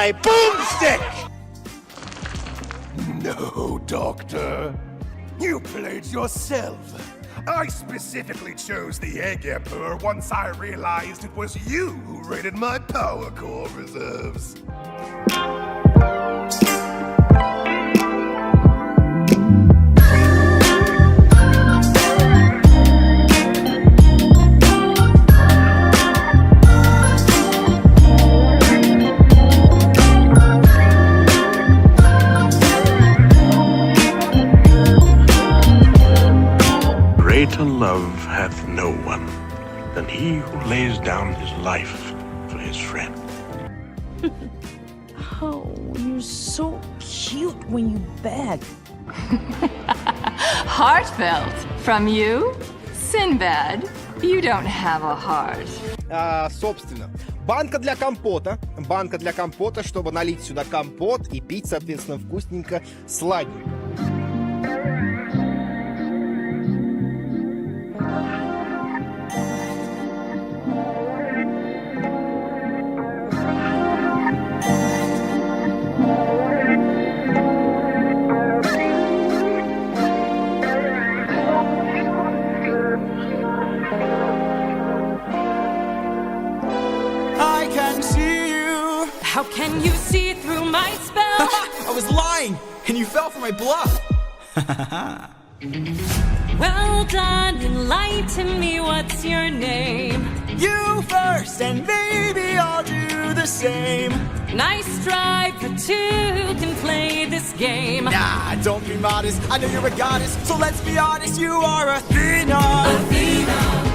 my boomstick! No, Doctor. You played yourself. I specifically chose the Egg Emperor once I realized it was you who raided my power core reserves. Greater love hath no one than he who lays down his life for his friend. Oh, you're so cute when you beg. Heartfelt. From you? Sinbad, you don't have a heart. Собственно, банка для компота. Банка для компота, чтобы налить сюда компот и пить, соответственно, вкусненько, сладенько. How can you see through my spell? I was lying, and you fell for my bluff. Well done, enlighten me, what's your name? You first, and maybe I'll do the same. Nice try, but two can play this game. Nah, don't be modest, I know you're a goddess, so let's be honest, you are Athena. Athena.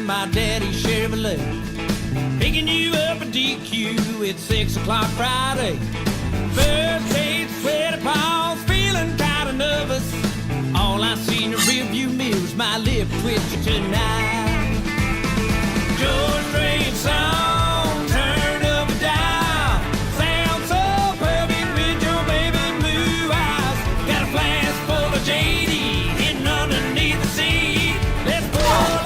My daddy's Chevrolet, picking you up at DQ at 6 o'clock Friday. First date, sweaty palms, feeling kind of nervous. All I see in the rearview mirror is my lip twitching tonight. George Strait song, turn up and down. Sound so perfect with your baby blue eyes. Got a flask full of JD hidden underneath the seat. Let's pull out.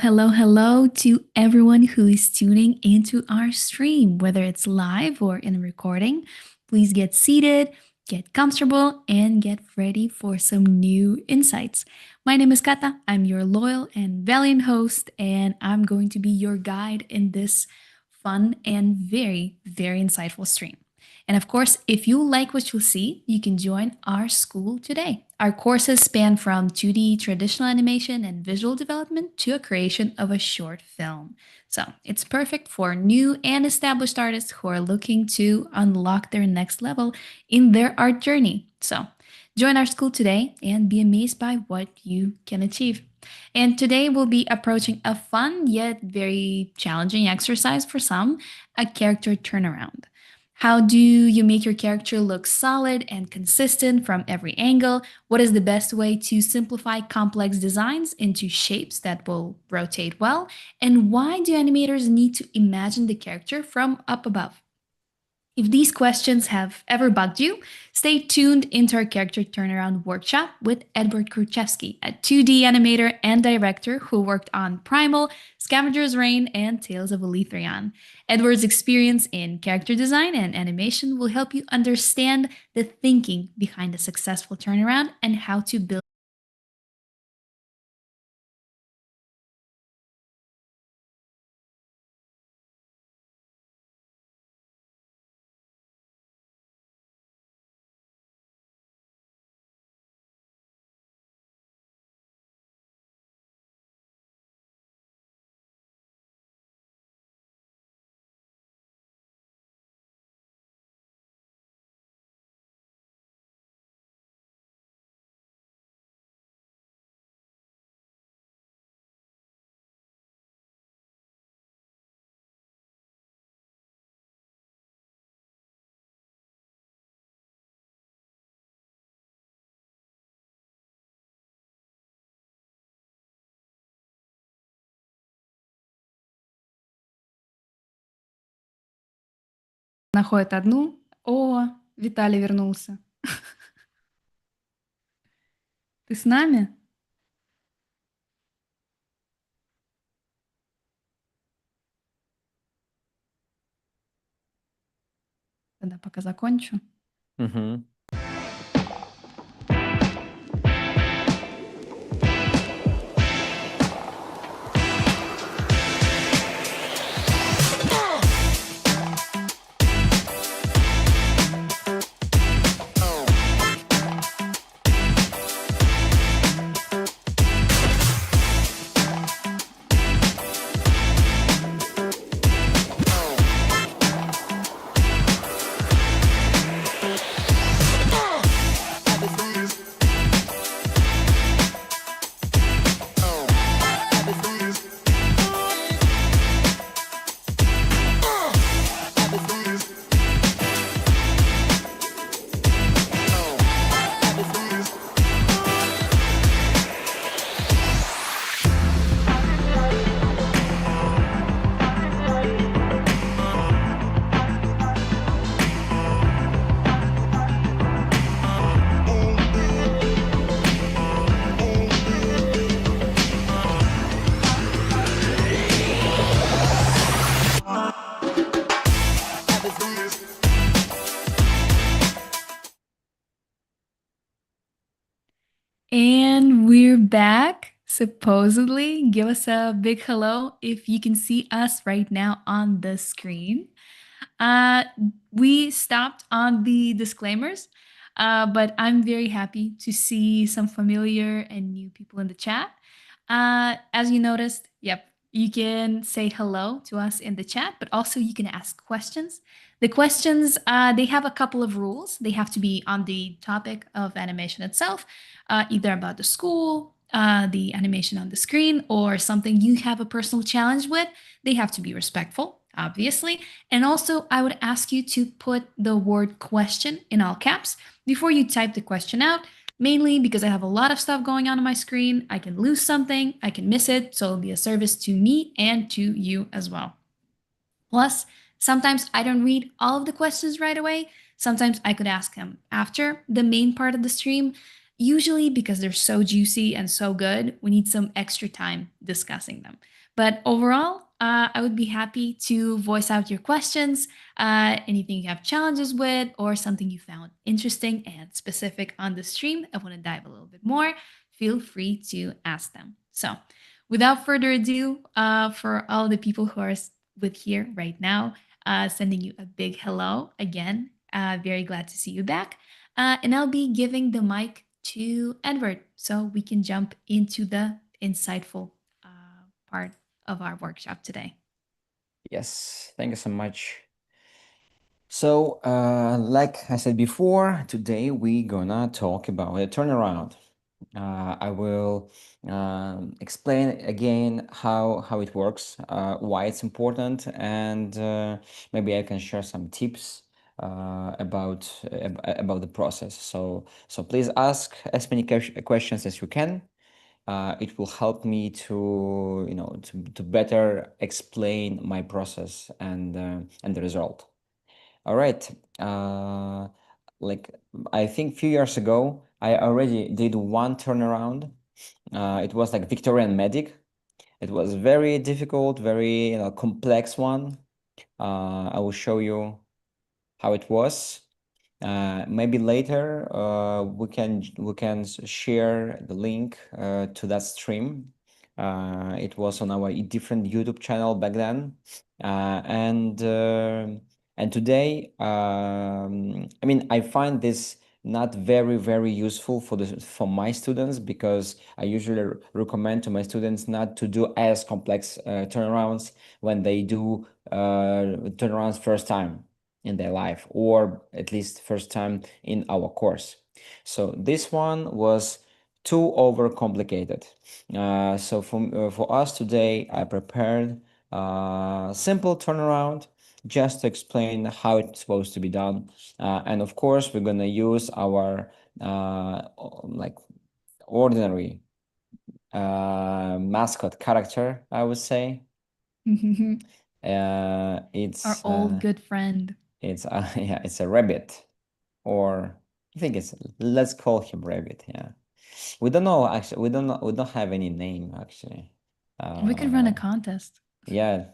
Hello to everyone who is tuning into our stream, whether it's live or in a recording. Please get seated, get comfortable, and get ready for some new insights. My name is Kata. I'm your loyal and valiant host, and I'm going to be your guide in this fun and very insightful stream. And of course, if you like what you'll see, you can join our school today. Our courses span from 2D traditional animation and visual development to a creation of a short film. So it's perfect for new and established artists who are looking to unlock their next level in their art journey. So join our school today and be amazed by what you can achieve. And today we'll be approaching a fun yet very challenging exercise for some, a character turnaround. How do you make your character look solid and consistent from every angle? What is the best way to simplify complex designs into shapes that will rotate well? And why do animators need to imagine the character from up above? If these questions have ever bugged you, stay tuned into our character turnaround workshop with Edward Kurchevsky, a 2D animator and director who worked on Primal, Scavengers Reign, and Tales of Alethrion. Edward's experience in character design and animation will help you understand the thinking behind a successful turnaround and how to build находит одну. О, Виталий вернулся. Ты с нами? Тогда пока закончу. Мгм. And we're back, supposedly. Give us a big hello if you can see us right now on the screen. We stopped on the disclaimers, but I'm very happy to see some familiar and new people in the chat. As you noticed, yep, you can say hello to us in the chat, but also you can ask questions. The questions, they have a couple of rules. They have to be on the topic of animation itself, either about the school, the animation on the screen, or something you have a personal challenge with. They have to be respectful, obviously. And also, I would ask you to put the word question in all caps before you type the question out, mainly because I have a lot of stuff going on my screen. I can lose something, I can miss it, so it'll be a service to me and to you as well. Plus, sometimes I don't read all of the questions right away. Sometimes I could ask them after the main part of the stream. Usually, because they're so juicy and so good, we need some extra time discussing them. But overall, I would be happy to voice out your questions, anything you have challenges with, or something you found interesting and specific on the stream. I want to dive a little bit more. Feel free to ask them. So, without further ado, for all the people who are with here right now, sending you a big hello again. Very glad to see you back. And I'll be giving the mic to Edward so we can jump into the insightful part of our workshop today. Yes, thank you so much. So, like I said before, today we're gonna talk about a turnaround. I will explain again how it works, why it's important, and maybe I can share some tips about the process. So please ask as many questions as you can. It will help me to to better explain my process and the result. All right. Like I think few years ago, I already did one turnaround. It was like Victorian medic. It was very difficult, very complex one. I will show you how it was. Maybe later we can share the link to that stream. It was on our different YouTube channel back then, and today, I mean, I find this not very useful for my students, because I usually recommend to my students not to do as complex turnarounds when they do turnarounds first time in their life, or at least first time in our course. So this one was too overcomplicated. So for us today, I prepared a simple turnaround just to explain how it's supposed to be done. And of course, we're gonna use our like ordinary mascot character, I would say. It's Our old good friend. It's yeah, it's a rabbit, or I think it's, let's call him rabbit. Yeah, we don't know actually. We don't have any name actually. We could run a Uh, contest. yeah.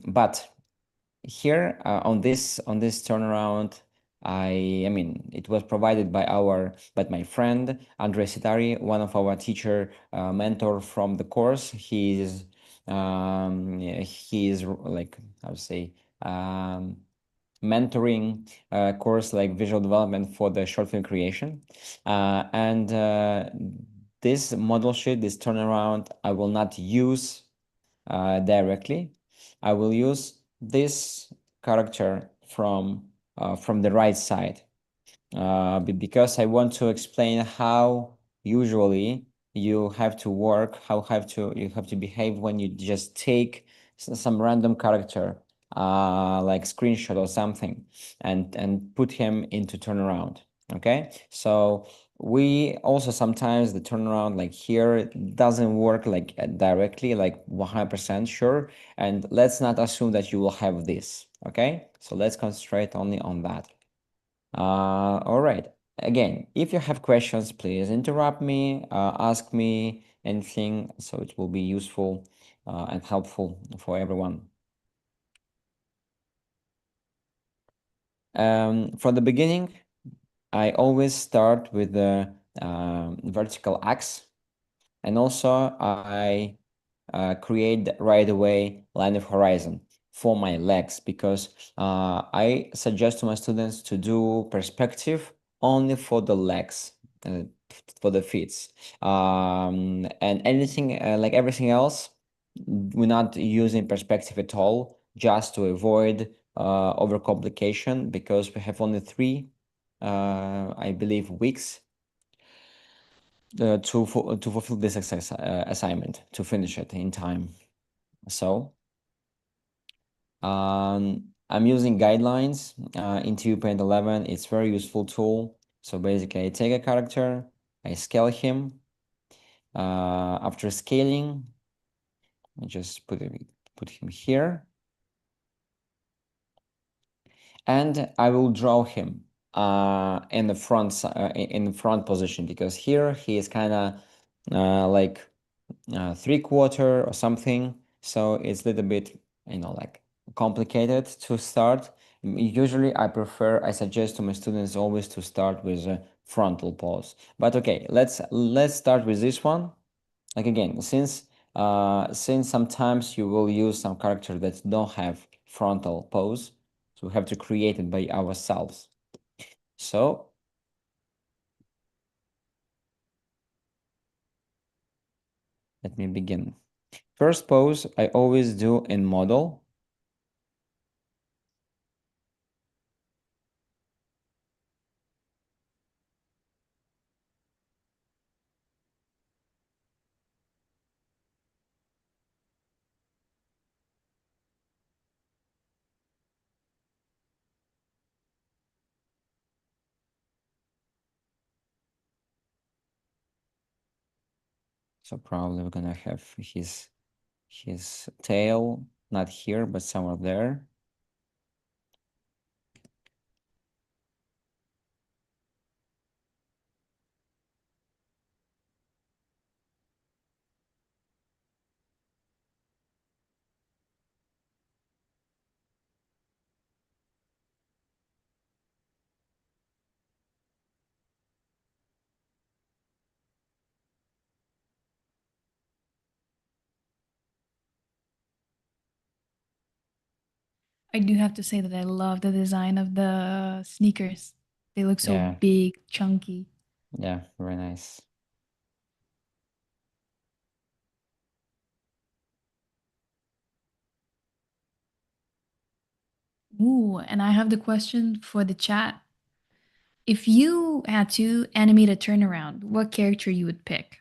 But here on this turnaround, I mean, it was provided by my friend Andre Sitari, one of our teacher mentor from the course. He is like, I would say, mentoring course like visual development for the short film creation, and this model sheet, this turnaround, I will not use directly. I will use this character from the right side, because I want to explain how usually you have to work, you have to behave when you just take some random character, like screenshot or something, and put him into turnaround. Okay, so we also sometimes the turnaround like here doesn't work like directly, like 100% sure, and let's not assume that you will have this. Okay, so let's concentrate only on that. All right. Again, if you have questions, please interrupt me, ask me anything, so it will be useful and helpful for everyone. For the beginning, I always start with the vertical axe, and also I create right away line of horizon for my legs, because I suggest to my students to do perspective only for the legs, uh, for the feet, and anything like everything else, we're not using perspective at all, just to avoid overcomplication, because we have only three, I believe, weeks to fulfill this assignment, to finish it in time. So I'm using guidelines in Paint 11. It's very useful tool. So basically, I take a character, I scale him. After scaling, I just put him here, and I will draw him in the front position, because here he is kind of like 3/4 or something, so it's a little bit, like complicated to start. Usually I suggest to my students always to start with a frontal pose, but okay, let's start with this one. Like again, since sometimes you will use some character that don't have frontal pose, so we have to create it by ourselves. So let me begin. First pose I always do in model. So probably we're gonna have his tail not here, but somewhere there. I do have to say that I love the design of the sneakers. They look so Yeah. big, chunky. Yeah, very nice. Ooh, and I have the question for the chat. If you had to animate a turnaround, what character you would pick?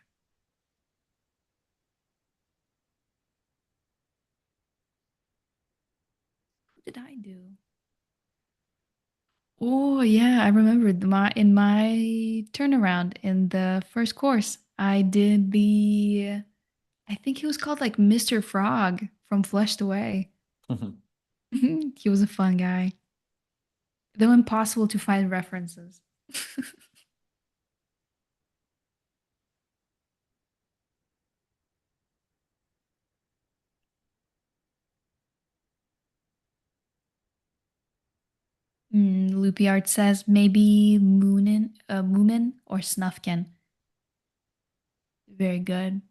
What did I do? Oh yeah, I remembered my turnaround in the first course. I did I think he was called like Mr. Frog from Flushed Away. He was a fun guy. Though impossible to find references. Loopy Art says maybe Moomin or Snufkin. Very good.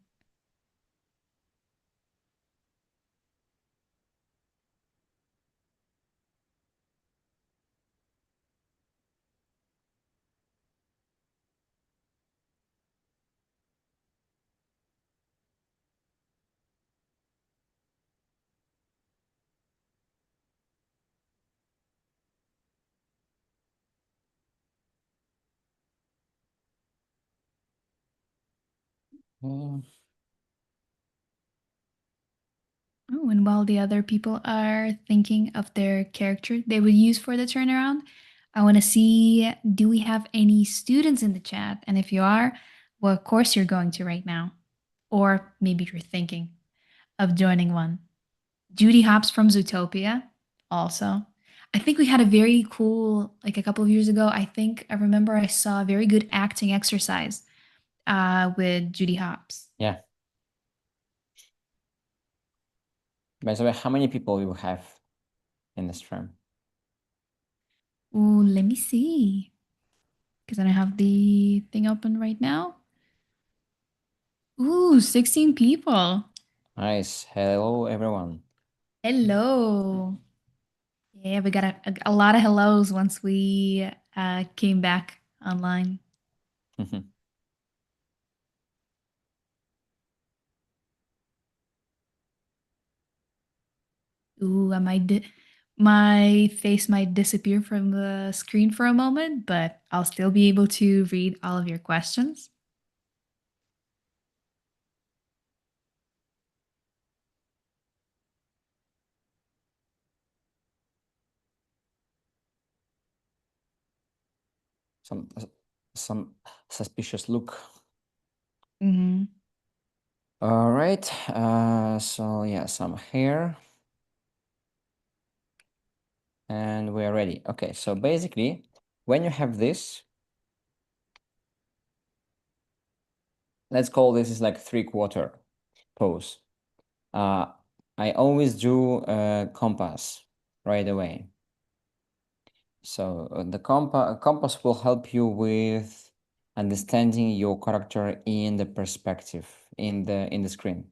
Mm. Oh, and while the other people are thinking of their character they would use for the turnaround, I want to see, do we have any students in the chat? And if you are, what course you're going to right now? Or maybe you're thinking of joining one. Judy Hopps from Zootopia, also. I think we had a very cool, like a couple of years ago, I remember I saw a very good acting exercise with Judy Hopps. Yeah. By the way, how many people you have in the stream? Ooh, let me see. Because I don't have the thing open right now. Ooh, 16 people. Nice. Hello, everyone. Hello. Yeah, we got a lot of hellos once we came back online. Ooh, my face might disappear from the screen for a moment, but I'll still be able to read all of your questions. Some suspicious look. Mm-hmm. All right. So yeah, some hair. And we are ready. Okay, so basically, when you have this, let's call this is like 3/4 pose. I always do a compass right away. So the compass will help you with understanding your character in the perspective in the screen.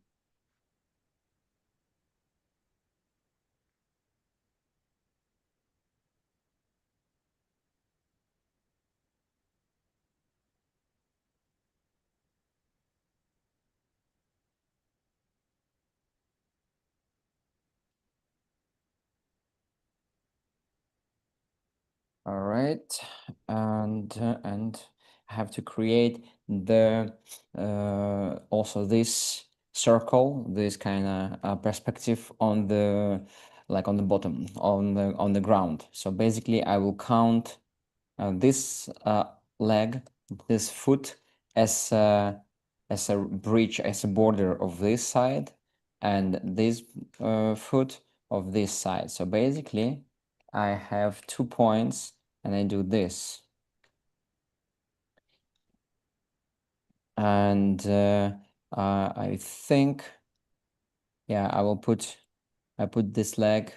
All right, and I have to create the also this circle, this kind of perspective on the like on the bottom on the ground. So basically, I will count this leg, this foot as a bridge, as a border of this side, and this foot of this side. So basically, I have 2 points, and I do this. And I think, yeah, I put this leg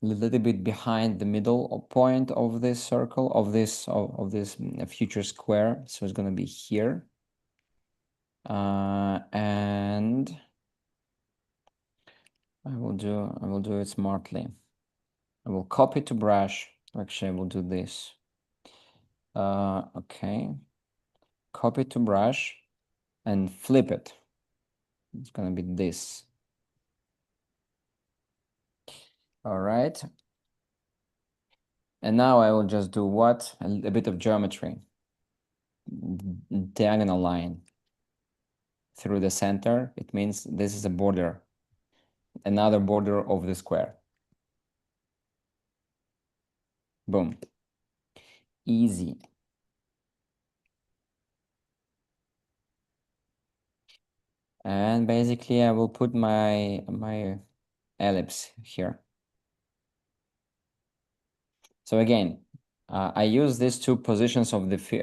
a little bit behind the middle point of this circle, of this future square. So it's gonna be here. And I will do it smartly. I will copy to brush. Actually, I will do this. Okay. Copy to brush and flip it. It's gonna be this. All right. And now I will just do what? A bit of geometry. Diagonal line through the center. It means this is a border. Another border of the square. Boom. Easy. And basically I will put my ellipse here. So again, I use these two positions of the feet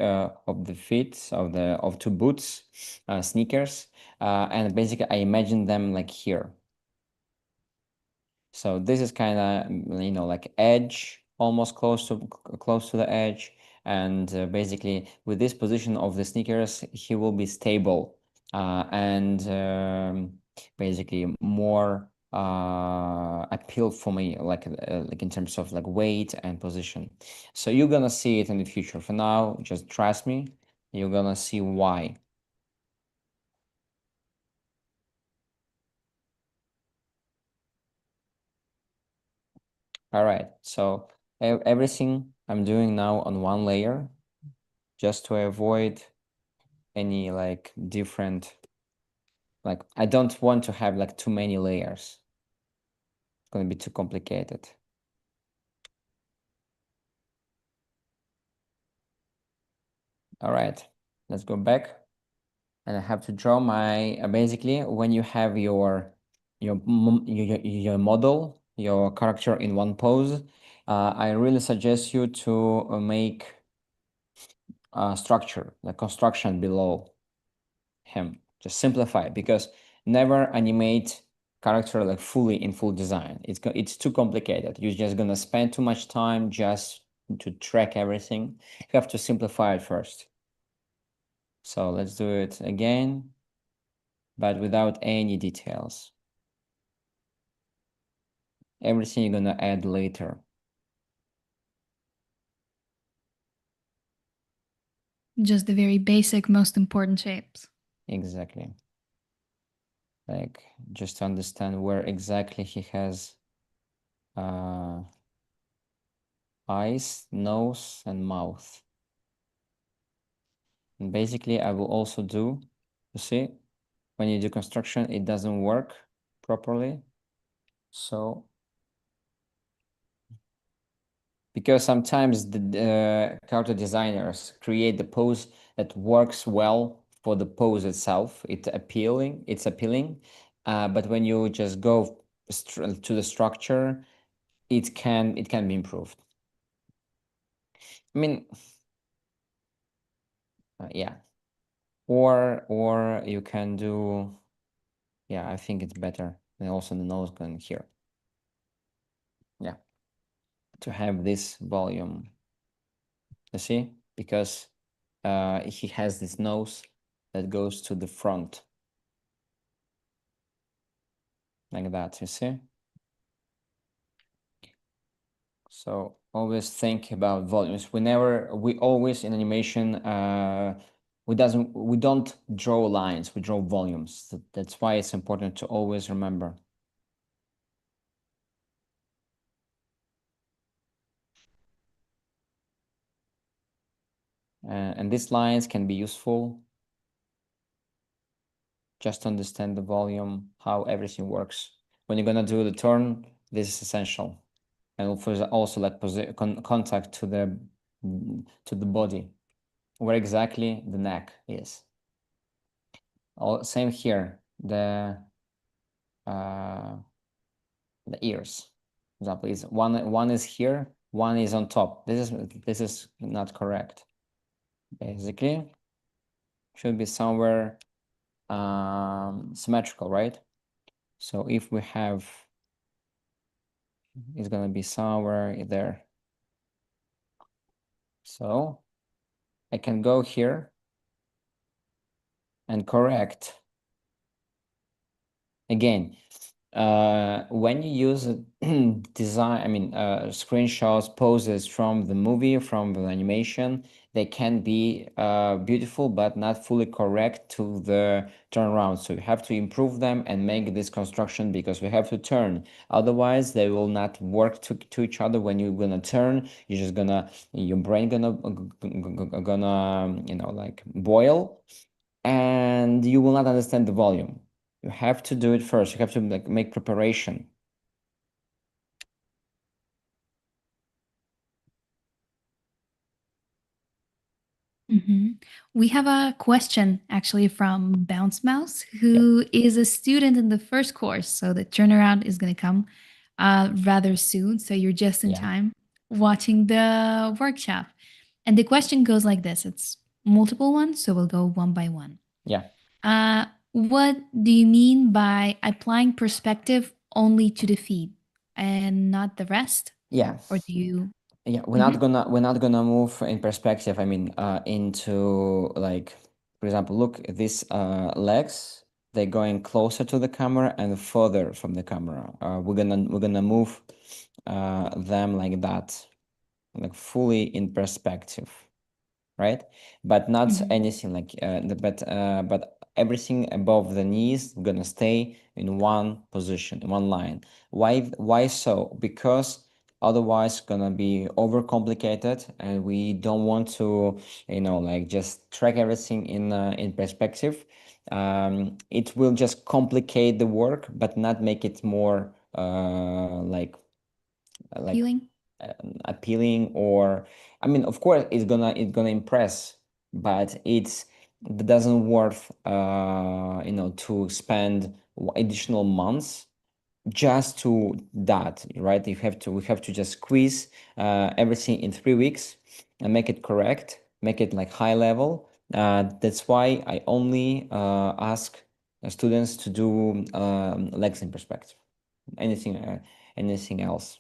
of two boots, sneakers, and basically I imagine them like here. So this is kind of like edge, almost close to the edge, and basically with this position of the sneakers, he will be stable and basically more appeal for me, like in terms of like weight and position. So you're gonna see it in the future. For now, just trust me. You're gonna see why. All right, so everything I'm doing now on one layer, just to avoid any like different, like I don't want to have like too many layers. It's gonna be too complicated. All right, let's go back. And I have to draw my, basically when you have your model, your character in one pose, I really suggest you to make a structure, the construction below him. Just simplify, because never animate character like fully in full design. It's too complicated. You're just gonna spend too much time just to track everything. You have to simplify it first. So let's do it again, but without any details. Everything you're gonna add later. Just the very basic, most important shapes. Exactly. Like just to understand where exactly he has eyes, nose, and mouth. And basically, I will also do, you see, when you do construction, it doesn't work properly. So, because sometimes the character designers create the pose that works well for the pose itself. It's appealing, but when you just go to the structure, it can be improved. I mean, yeah. Or you can do, yeah, I think it's better. And also the nose going here. Yeah, to have this volume. You see, because he has this nose that goes to the front, like that. You see. So always think about volumes. We always in animation we don't draw lines, we draw volumes. That's why it's important to always remember. And these lines can be useful just to understand the volume, how everything works. When you're gonna do the turn, this is essential. And also like contact to the body, where exactly the neck is. Same here. the ears. For example, is one is here, one is on top. This is not correct. Basically, should be somewhere symmetrical, right? So if we have, it's gonna be somewhere there. So I can go here and correct. Again, when you use design, screenshots, poses from the movie, from the animation, they can be beautiful, but not fully correct to the turnaround. So you have to improve them and make this construction because we have to turn. Otherwise, they will not work to each other. When you're gonna turn, you're just gonna, your brain gonna, like boil, and you will not understand the volume. You have to do it first. You have to make preparation. We have a question actually from Bounce Mouse, who is a student in the first course. So the turnaround is going to come rather soon. So you're just in time watching the workshop. And the question goes like this. It's multiple ones, so we'll go one by one. Yeah. What do you mean by applying perspective only to the feed and not the rest? Yeah. Or do you? Yeah, we're not gonna move in perspective. Into like, for example, look at these legs. They're going closer to the camera and further from the camera. We're gonna move them like that, like fully in perspective, right? But not anything like but everything above the knees gonna stay in one position, in one line. Why so? Because otherwise gonna be overcomplicated, and we don't want to, like just track everything in perspective. It will just complicate the work, but not make it more like Appealing? appealing. Or of course it's gonna impress, but it doesn't worth to spend additional months just to that, right? We have to just squeeze everything in 3 weeks and make it correct, make it like high level. That's why I only ask students to do legs in perspective. Anything else.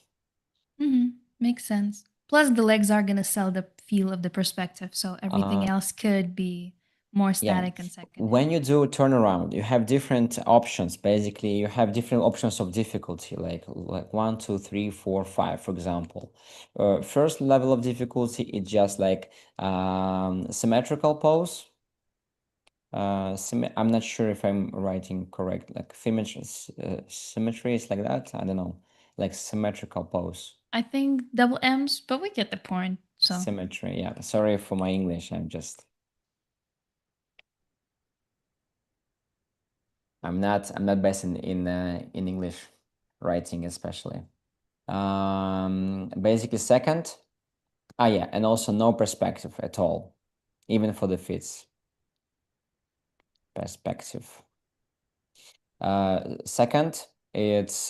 Makes sense. Plus, the legs are going to sell the feel of the perspective, so everything else could be more static and secondary. When you do a turnaround, you have different options. Basically, you have different options of difficulty, like 1, 2, 3, 4, 5, for example. First level of difficulty is just like symmetrical pose. I'm not sure if I'm writing correct. Like symmetry is like that. I don't know, like symmetrical pose. I think double M's, but we get the point. So Symmetry. Yeah. Sorry for my English. I'm not best in English writing, especially. Basically second. Yeah, and also no perspective at all, even for the fits. Perspective. Second, it's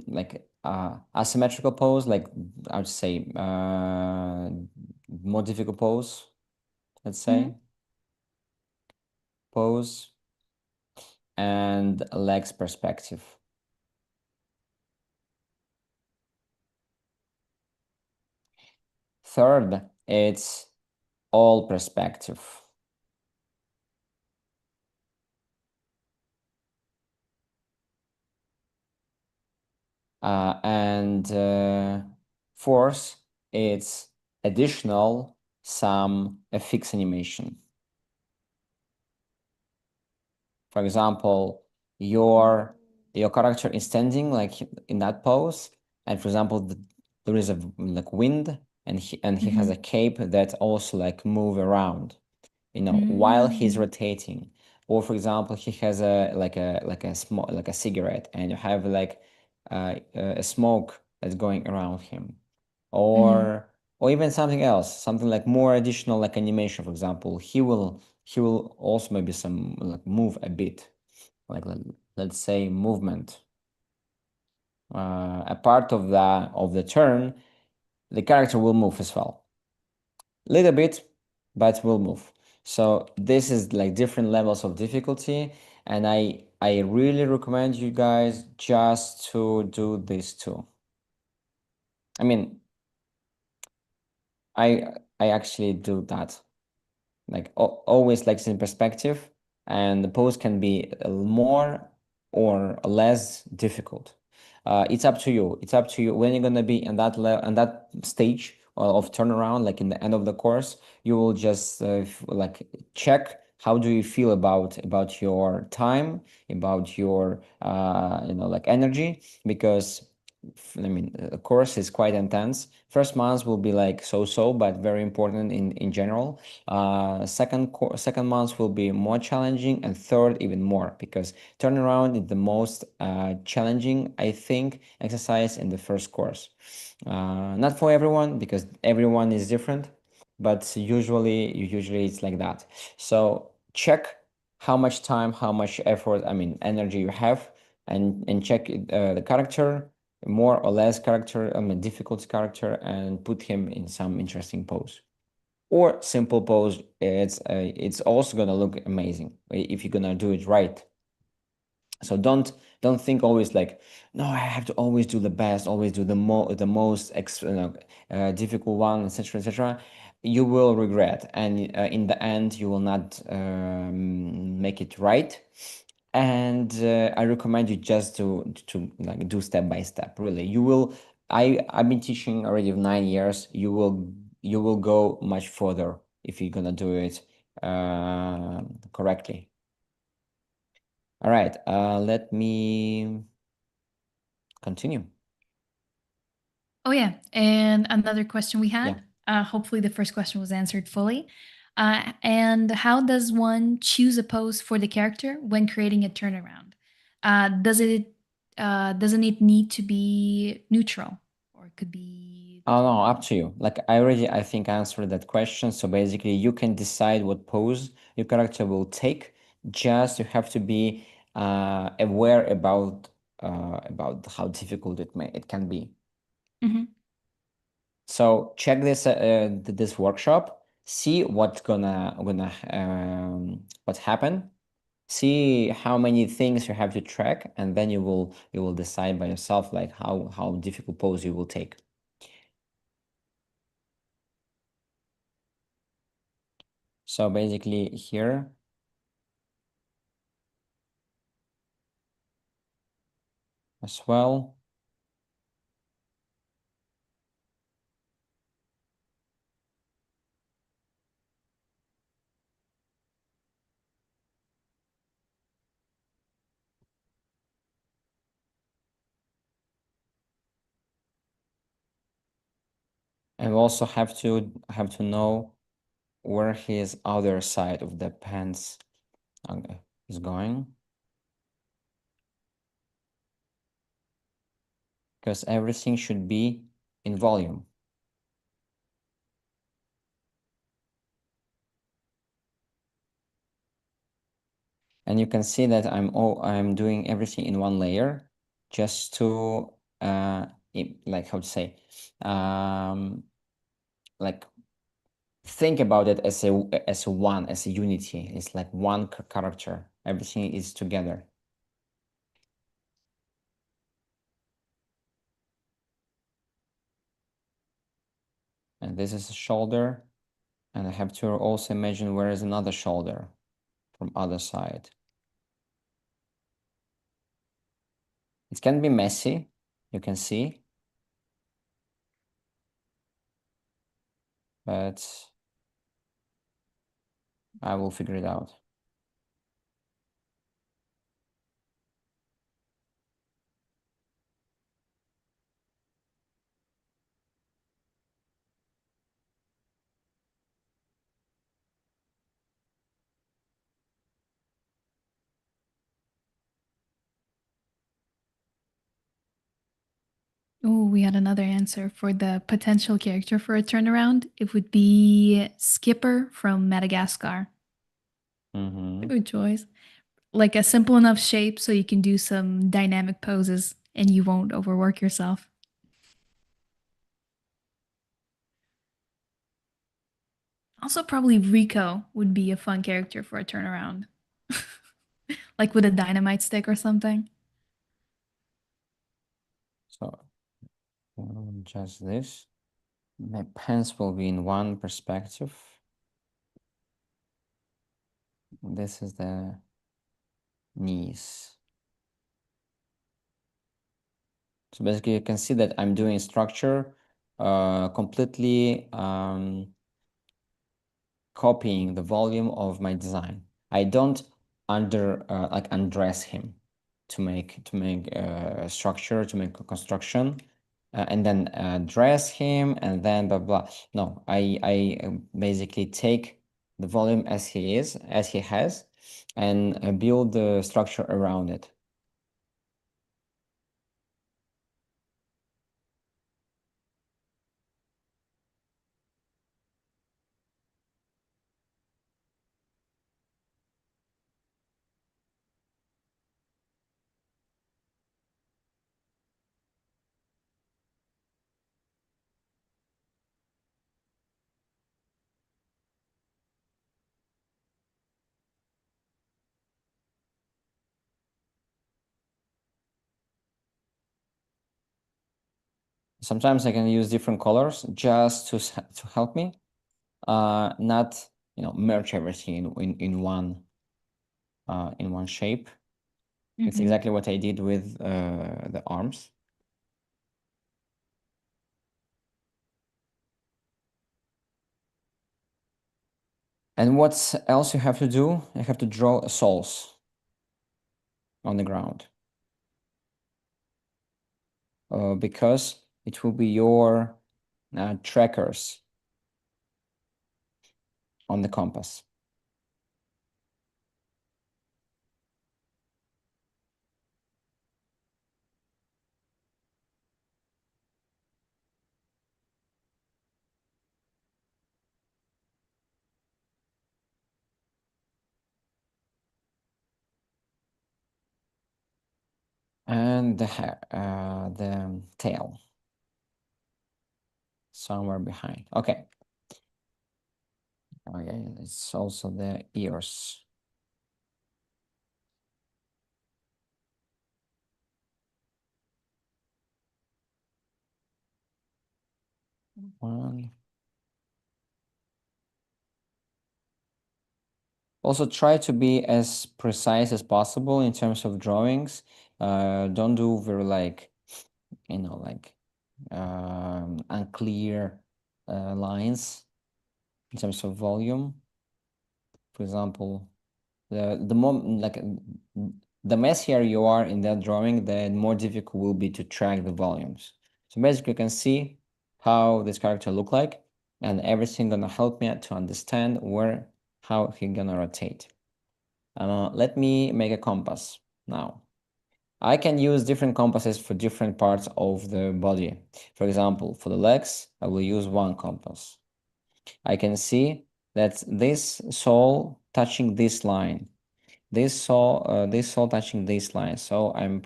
like asymmetrical pose, like I would say more difficult pose, let's say. Pose and legs perspective. Third, it's all perspective. And fourth, it's additional some FX animation. For example, your character is standing like in that pose, and for example, there is a like wind, and he has a cape that also like move around, while he's rotating. Or for example, he has a small like a cigarette, and you have like a smoke that's going around him, or even something else, something like more additional like animation. For example, he will also maybe some like move a bit, like let's say, movement, a part of the turn, the character will move as well. Little bit, but will move. So this is like different levels of difficulty, and I really recommend you guys just to do this too. I mean, I actually do that. Like always like in perspective, and the pose can be more or less difficult. It's up to you. It's up to you when you're gonna be in that in that stage of turnaround, like in the end of the course. You will just like check how do you feel about your time, about your like energy, because I mean, the course is quite intense. First months will be like so, but very important in general. Second months will be more challenging, and third even more, because turnaround is the most challenging, I think, exercise in the first course. Not for everyone, because everyone is different, but usually it's like that. So check how much time, how much effort, I mean, energy you have, and check the character, more or less character, I mean, difficult character, and put him in some interesting pose or simple pose. It's also gonna look amazing if you're gonna do it right. So don't think always like, no, I have to always do the best, always do the most difficult one, etc., etc. You will regret, and in the end, you will not make it right. And I recommend you just to like do step by step. Really, you will. I've been teaching already 9 years. You will go much further if you're gonna do it correctly. All right, let me continue. Oh, yeah. And another question we had. Hopefully, the first question was answered fully. And how does one choose a pose for the character when creating a turnaround? Doesn't it need to be neutral, or it could be? Oh no, up to you. Like I think, answered that question. So basically, you can decide what pose your character will take. Just you have to be aware about how difficult it can be. Mhm. So check this workshop. See what's gonna what happen. See how many things you have to track, and then you will decide by yourself like how difficult pose you will take. So basically here, as well, and we also have to know where his other side of the pants is going, because everything should be in volume. And you can see that I'm doing everything in one layer, just to like, how to say, like, think about it as a unity. It's like one character. Everything is together. And this is a shoulder, and I have to also imagine where is another shoulder from other side. It can be messy, you can see, but I will figure it out. Oh, we had another answer for the potential character for a turnaround. It would be Skipper from Madagascar. Mm-hmm. Good choice. Like a simple enough shape so you can do some dynamic poses and you won't overwork yourself. Also, probably Rico would be a fun character for a turnaround. Like with a dynamite stick or something. So just this. My pants will be in one perspective. This is the knees. So basically you can see that I'm doing structure completely copying the volume of my design. I don't undress him to make structure, to make a construction, and then dress him and then blah blah. No, I basically take the volume as he is, as he has, and build the structure around it. Sometimes I can use different colors just to help me, not merge everything in one shape. It's exactly what I did with the arms. And what else you have to do? You have to draw souls on the ground. Because it will be your trackers on the compass. And the tail somewhere behind. Okay. Oh yeah, it's also the ears. One. Also try to be as precise as possible in terms of drawings. Don't do very unclear lines in terms of volume. For example, the messier you are in that drawing, the more difficult will be to track the volumes. So basically you can see how this character look like, and everything gonna help me to understand how he gonna rotate. Let me make a compass now. I can use different compasses for different parts of the body. For example, for the legs, I will use one compass. I can see that this sole touching this line, this sole touching this line. So I'm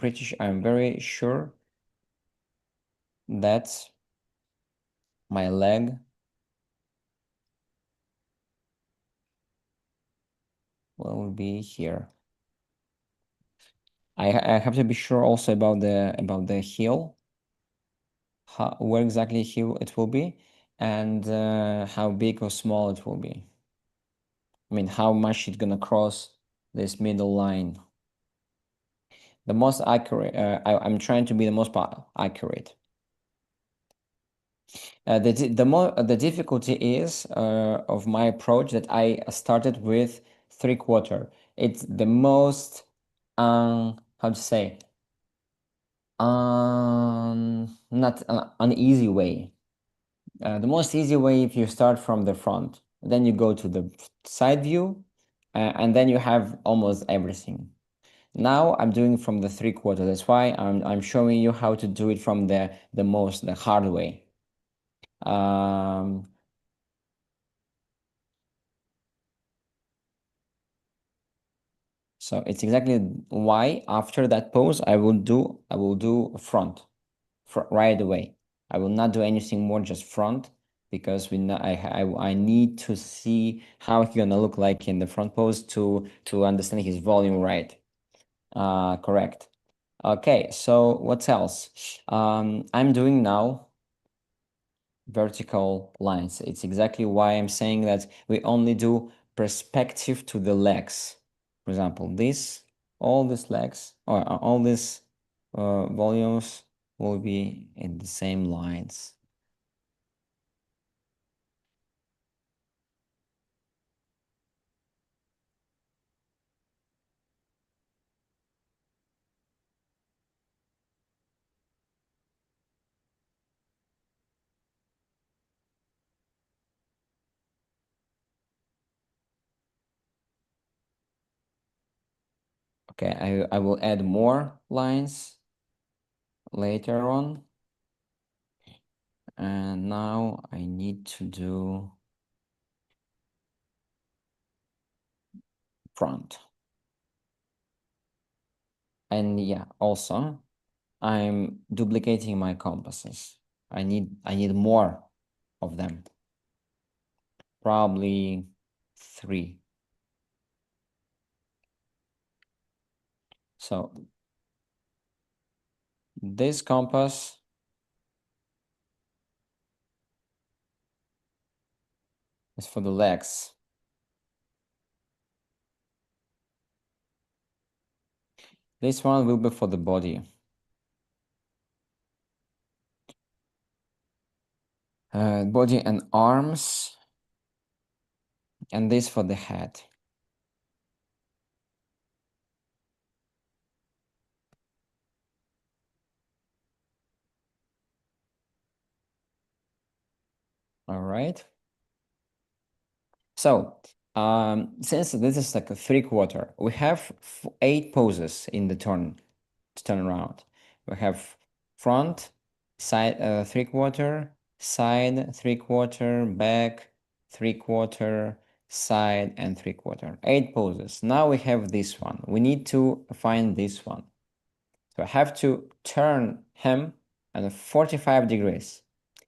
very sure that my leg will be here. I have to be sure also about the heel, where exactly heel it will be, and how big or small it will be. I mean, how much it's gonna cross this middle line. The most accurate. I'm trying to be the most accurate. The difficulty is of my approach that I started with 3/4. It's the most how to say not an easy way. The most easy way if you start from the front, then you go to the side view, and then you have almost everything. Now I'm doing from the 3/4. That's why I'm showing you how to do it from the hard way. So it's exactly why after that pose I will do front right away. I will not do anything more, just front, because I need to see how he's gonna look like in the front pose to understand his volume right. Correct. Okay, so what else? I'm doing now vertical lines. It's exactly why I'm saying that we only do perspective to the legs. For example, all these legs, or all these volumes will be in the same lines. Okay, I will add more lines later on. And now I need to do front. And yeah, also I'm duplicating my compasses. I need more of them. Probably 3. So this compass is for the legs. This one will be for the body. Body and arms. And this for the head. All right. So since this is like a 3/4, we have 8 poses in the turn to turn around. We have front, side 3/4, side 3/4, back 3/4, side and 3/4. 8 poses. Now we have this one. We need to find this one. So I have to turn him at 45 degrees.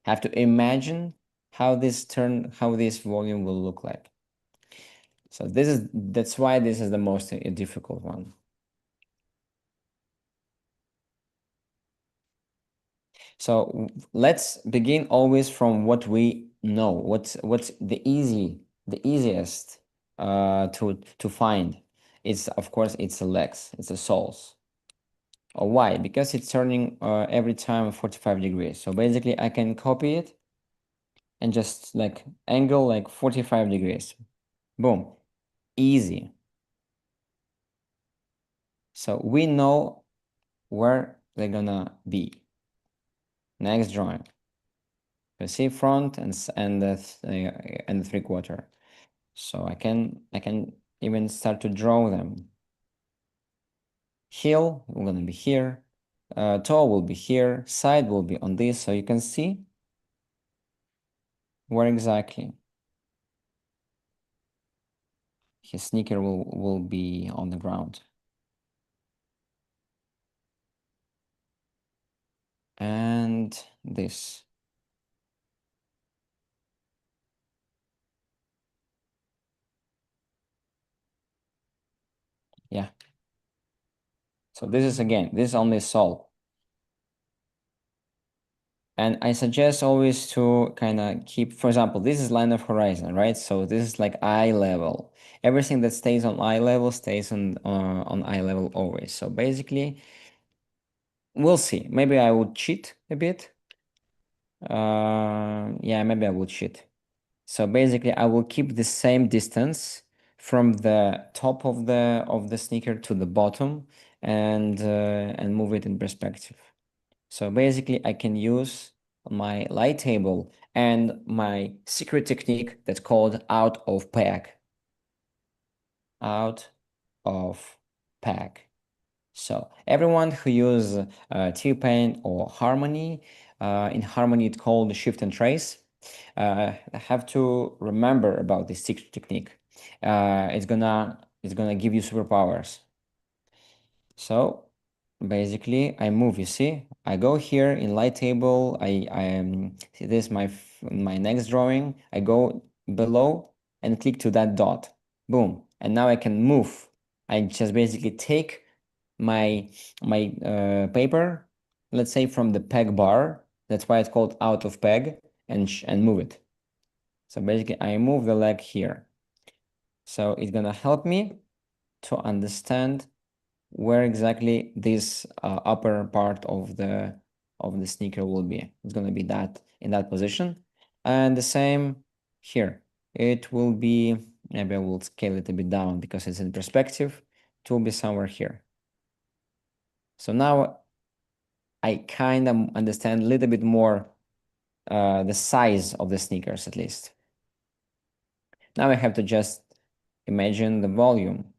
I have to imagine how this volume will look like. So that's why this is the most difficult one. So let's begin always from what we know. What's the easiest to find? It's of course it's the legs, it's the soles. Why? Because it's turning every time 45 degrees. So basically I can copy it and just like angle like 45 degrees. Boom. Easy. So we know where they're gonna be. Next drawing. You see front and the 3/4. So I can even start to draw them. Heel will gonna be here. Toe will be here. Side will be on this. So you can see where exactly his sneaker will be on the ground. And this. Yeah. So this is only sole. And I suggest always to kind of keep, for example, this is line of horizon, right? So this is like eye level. Everything that stays on eye level stays on eye level always. So basically, we'll see. Maybe I would cheat a bit. Yeah, maybe I would cheat. So basically, I will keep the same distance from the top of the sneaker to the bottom, and move it in perspective. So basically, I can use my light table and my secret technique that's called out of peg. Out of peg. So everyone who uses T-Paint or Harmony, in Harmony it's called Shift and Trace, have to remember about this secret technique. It's gonna give you superpowers. So basically I move, you see, I go here in light table, see this my next drawing, I go below and click to that dot, boom, and now I can move. I just basically take my paper, let's say from the peg bar, that's why it's called out of peg, and move it. So basically I move the leg here. So it's gonna help me to understand where exactly this upper part of the sneaker will be. It's going to be that in that position, and the same here. It will be, maybe I will scale it a bit down because it's in perspective. It will be somewhere here. So now I kind of understand a little bit more the size of the sneakers, at least. Now I have to just imagine the volume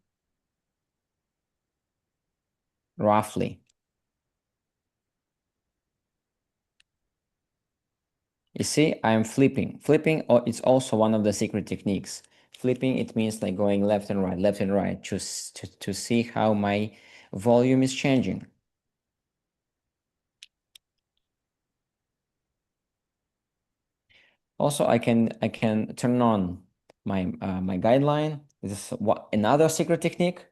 roughly. You see, I'm flipping. Flipping, it's also one of the secret techniques. Flipping, it means like going left and right, just to see how my volume is changing. Also, I can turn on my my guideline. This is another secret technique.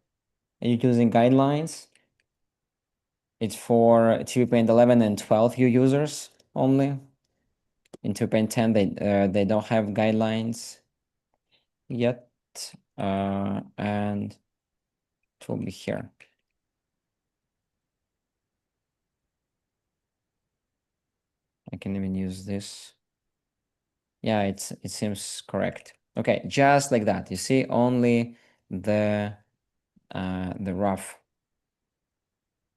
You're using guidelines. It's for TV Paint 11 and 12 view users only. In TV Paint 10, they don't have guidelines yet, and it will be here. I can even use this. Yeah, it seems correct. Okay, just like that. You see only the rough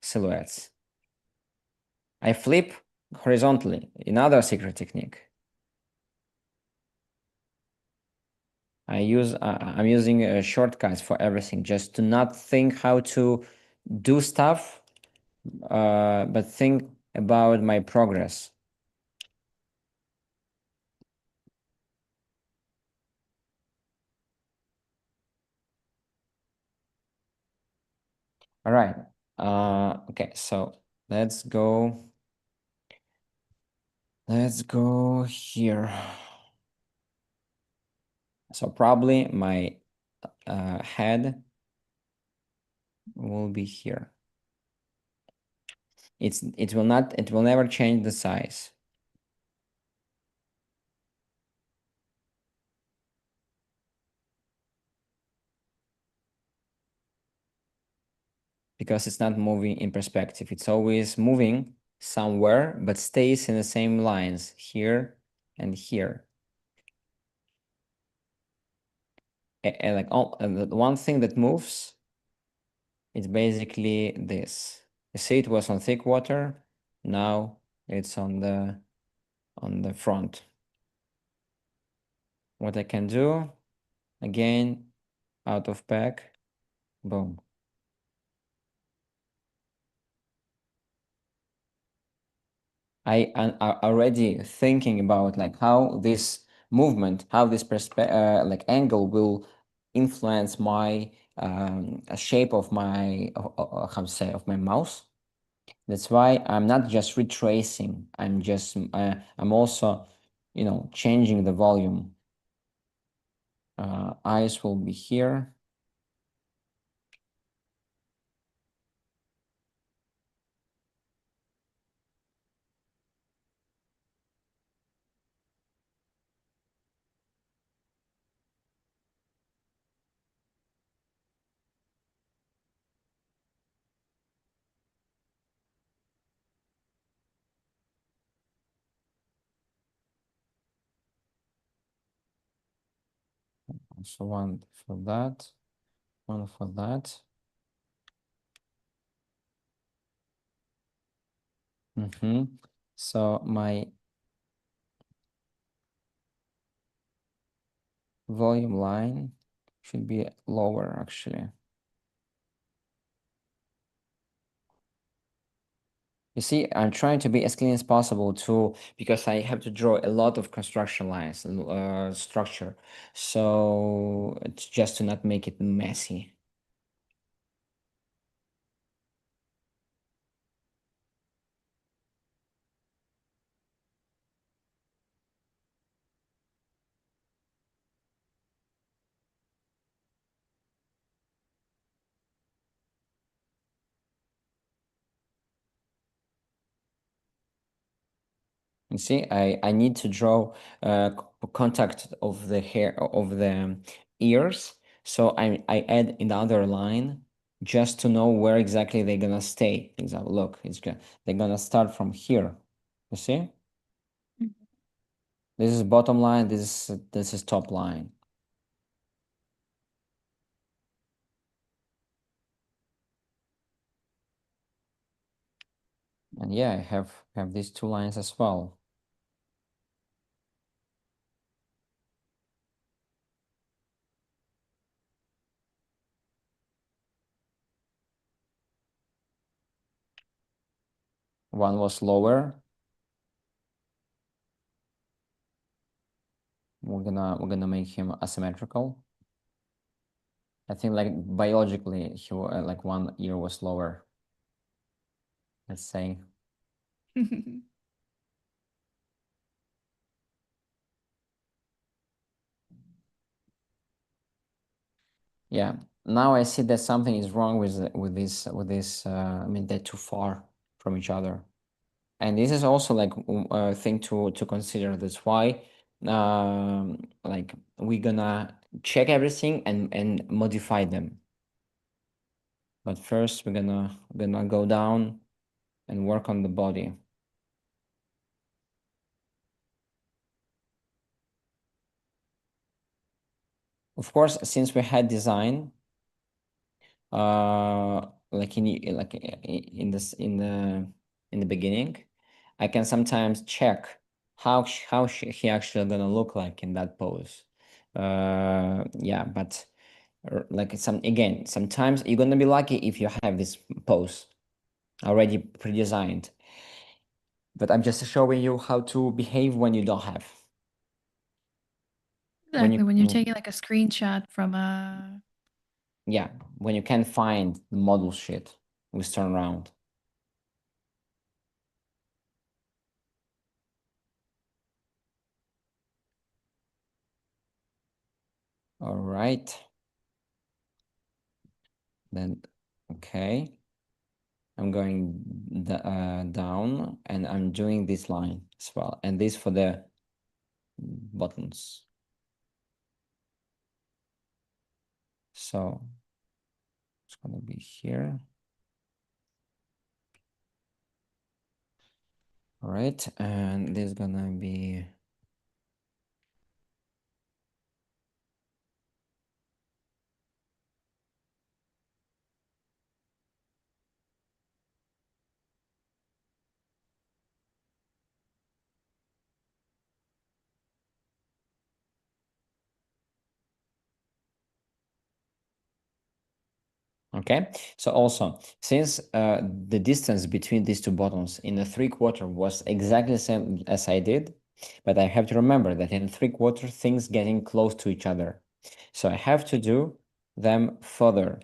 silhouettes. I flip horizontally, another secret technique. I'm using shortcuts for everything, just to not think how to do stuff, but think about my progress. All right. Okay, so let's go. Let's go here. So probably my head will be here. It will never change the size. Because it's not moving in perspective. It's always moving somewhere, but stays in the same lines here and here. And like the one thing that moves is basically this. You see, it was on thick water. Now it's on the front. What I can do, again, out of peg, boom. I am already thinking about like how this movement, how this like angle will influence my shape of my how to say, of my mouse. That's why I'm not just retracing. I'm also, you know, changing the volume. Eyes will be here. So one for that, one for that. So my volume line should be lower, actually. You see, I'm trying to be as clean as possible too, because I have to draw a lot of construction lines, structure. So it's just to not make it messy. You see, I need to draw contact of the hair of the ears. So I add another line just to know where exactly they're gonna stay. For example, look, they're gonna start from here. You see? This is bottom line, this is top line. And yeah, I have these two lines as well. One was lower. We're gonna make him asymmetrical. I think like biologically, like one ear was lower. Let's say. Yeah. Now I see that something is wrong with this. I mean, they're too far from each other, and this is also like a thing to consider. That's why, like we're gonna check everything and modify them. But first, we're gonna go down and work on the body. Of course, since we had design, like in the beginning, I can sometimes check how he actually gonna look like in that pose. Yeah, but like sometimes you're gonna be lucky if you have this pose already pre-designed. But I'm just showing you how to behave when you don't have. Exactly. When you're taking like a screenshot from a Yeah, when you can't find the model shit with turnaround. All right. Then, okay. I'm going down and I'm doing this line as well. And this for the buttons. So it's gonna be here. All right, and this is gonna be okay. So also, since the distance between these two buttons in the 3/4 was exactly the same as I did, but I have to remember that in 3/4 things getting close to each other. So I have to do them further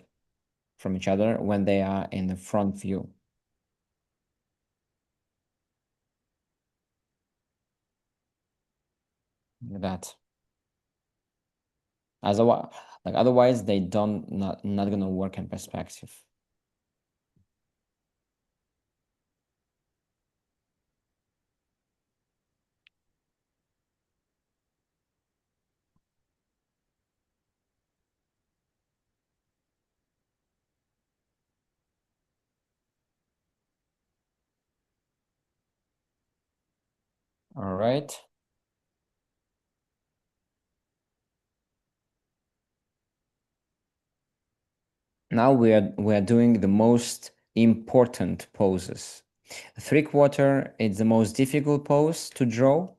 from each other when they are in the front view. Like that. Otherwise they don't not gonna work in perspective. All right. Now we are doing the most important poses. 3/4 is the most difficult pose to draw,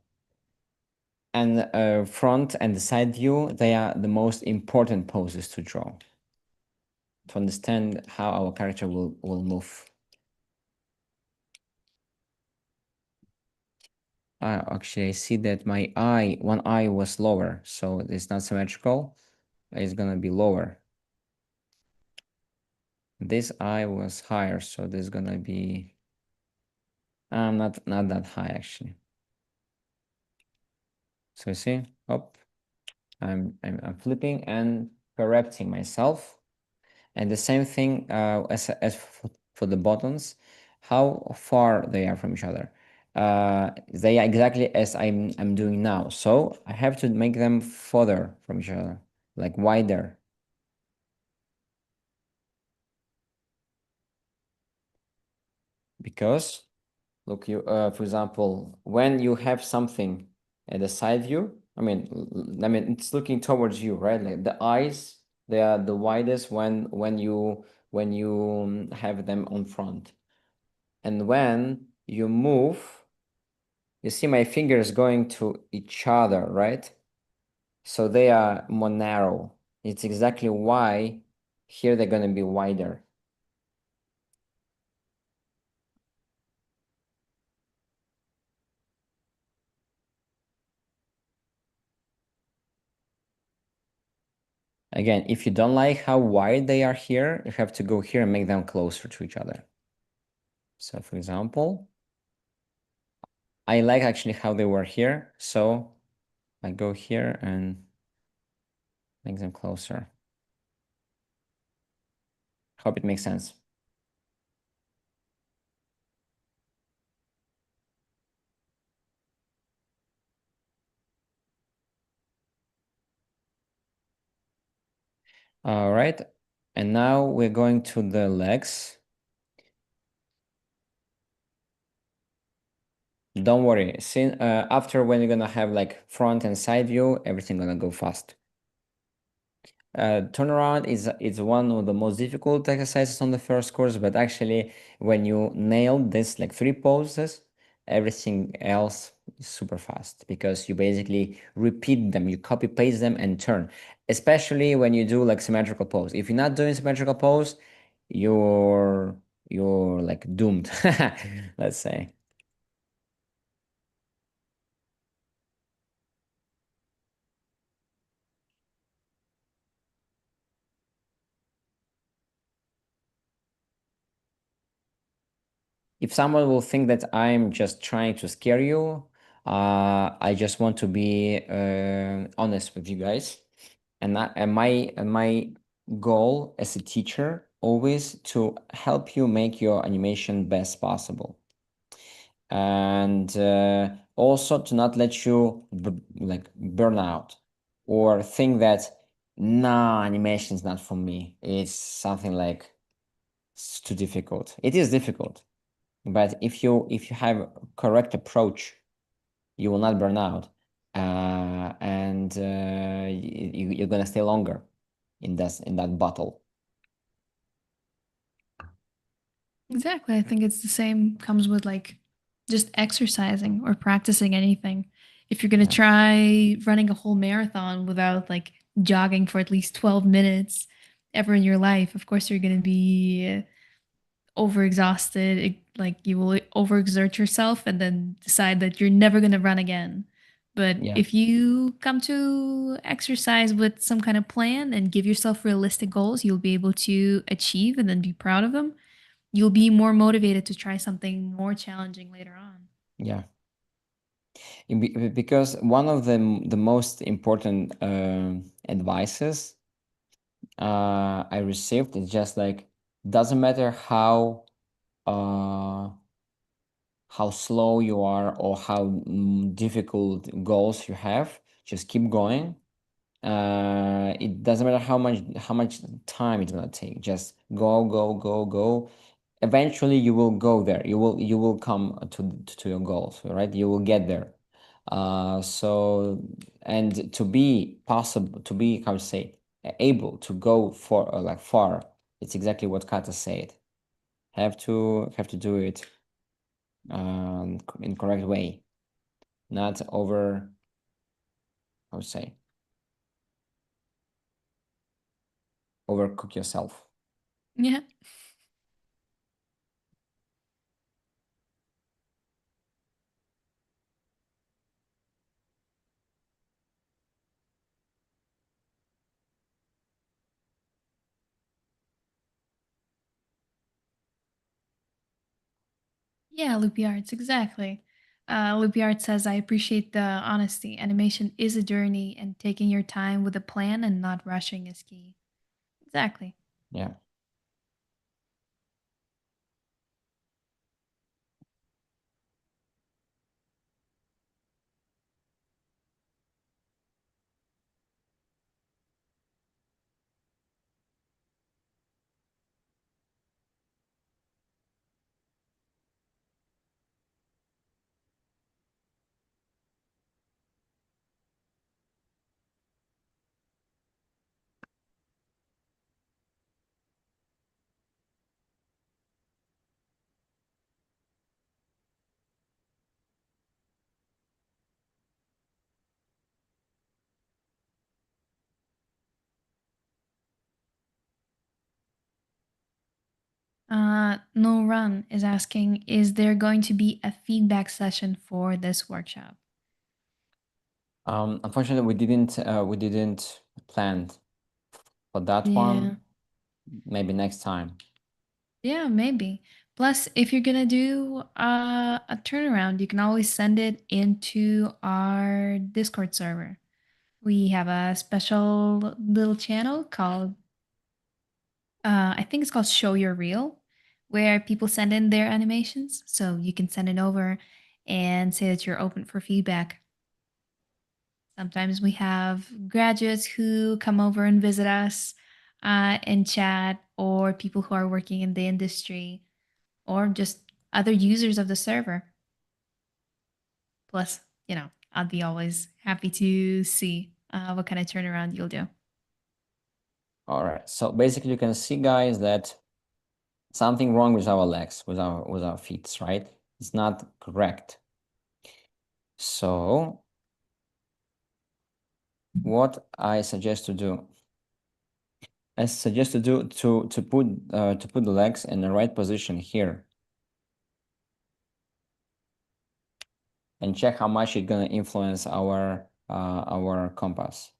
and front and the side view, they are the most important poses to draw to understand how our character will move. Actually, I see that my one eye was lower, so it's not symmetrical. It's gonna be lower. This eye was higher, so this is gonna be not that high actually. So you see, up, I'm flipping and correcting myself, and the same thing as for the buttons, how far they are from each other. they are exactly as I'm doing now. So I have to make them further from each other, like wider. Because look, you for example, when you have something at the side view, I mean it's looking towards you, right? Like the eyes, they are the widest when you have them on front. And when you move, you see my fingers going to each other, right? So they are more narrow. It's exactly why here they're going to be wider. Again, if you don't like how wide they are here, you have to go here and make them closer to each other. So for example, I like actually how they were here. So I go here and make them closer. Hope it makes sense. All right. And now we're going to the legs. Don't worry. After when you're gonna have like front and side view, everything gonna go fast. Turnaround is one of the most difficult exercises on the first course, but actually when you nail this like 3 poses, everything else is super fast because you basically repeat them, you copy paste them and turn. Especially when you do like symmetrical pose. If you're not doing symmetrical pose, you're you're like doomed, let's say. If someone will think that I'm just trying to scare you, I just want to be honest with you guys. And my goal as a teacher always to help you make your animation best possible, and also to not let you like burn out or think that nah, animation is not for me. It's something like it's too difficult. It is difficult, but if you have correct approach, you will not burn out, and you're gonna stay longer in that battle. Exactly. I think it's the same comes with like just exercising or practicing anything. If you're going to Yeah. try running a whole marathon without like jogging for at least 12 minutes ever in your life, of course you're going to be overexhausted. Like you will overexert yourself and then decide that you're never going to run again. But Yeah. if you come to exercise with some kind of plan and give yourself realistic goals, you'll be able to achieve and then be proud of them. You'll be more motivated to try something more challenging later on. Yeah. Because one of the most important advices I received is just like doesn't matter uh, how slow you are or how difficult goals you have, just keep going. It doesn't matter how much time it's gonna take. Just go, go, go, go. Eventually, you will go there. You will come to your goals, right? You will get there. So and to be possible, to be how to say able to go for like far. It's exactly what Kata said. Have to do it in correct way, not over. How to say overcook yourself. Yeah. Yeah, Loopy Arts, exactly. Loopy Arts says, I appreciate the honesty. Animation is a journey, and taking your time with a plan and not rushing is key. Exactly. Yeah. No Run is asking, is there going to be a feedback session for this workshop? Unfortunately, we didn't plan for that Yeah. one. Maybe next time. Yeah, maybe. Plus, if you're gonna do a turnaround, you can always send it into our Discord server. We have a special little channel called, I think it's called Show Your Reel, where people send in their animations. So you can send it over and say that you're open for feedback. Sometimes we have graduates who come over and visit us and chat, or people who are working in the industry, or just other users of the server. Plus, I'd be always happy to see what kind of turnaround you'll do. All right. So basically, you can see, guys, that something wrong with our legs, with our feet, right? It's not correct. So what I suggest to do, to put the legs in the right position here, and check how much it's gonna influence our compass.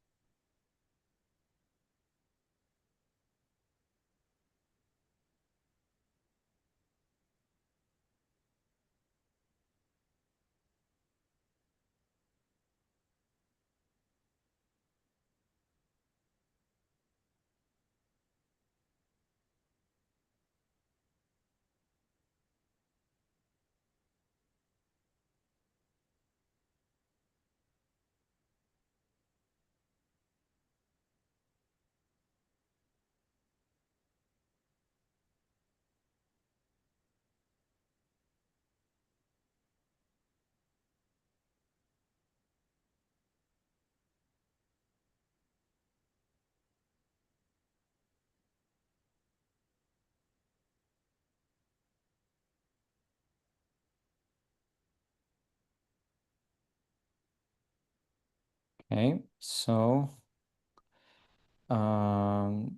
Okay, so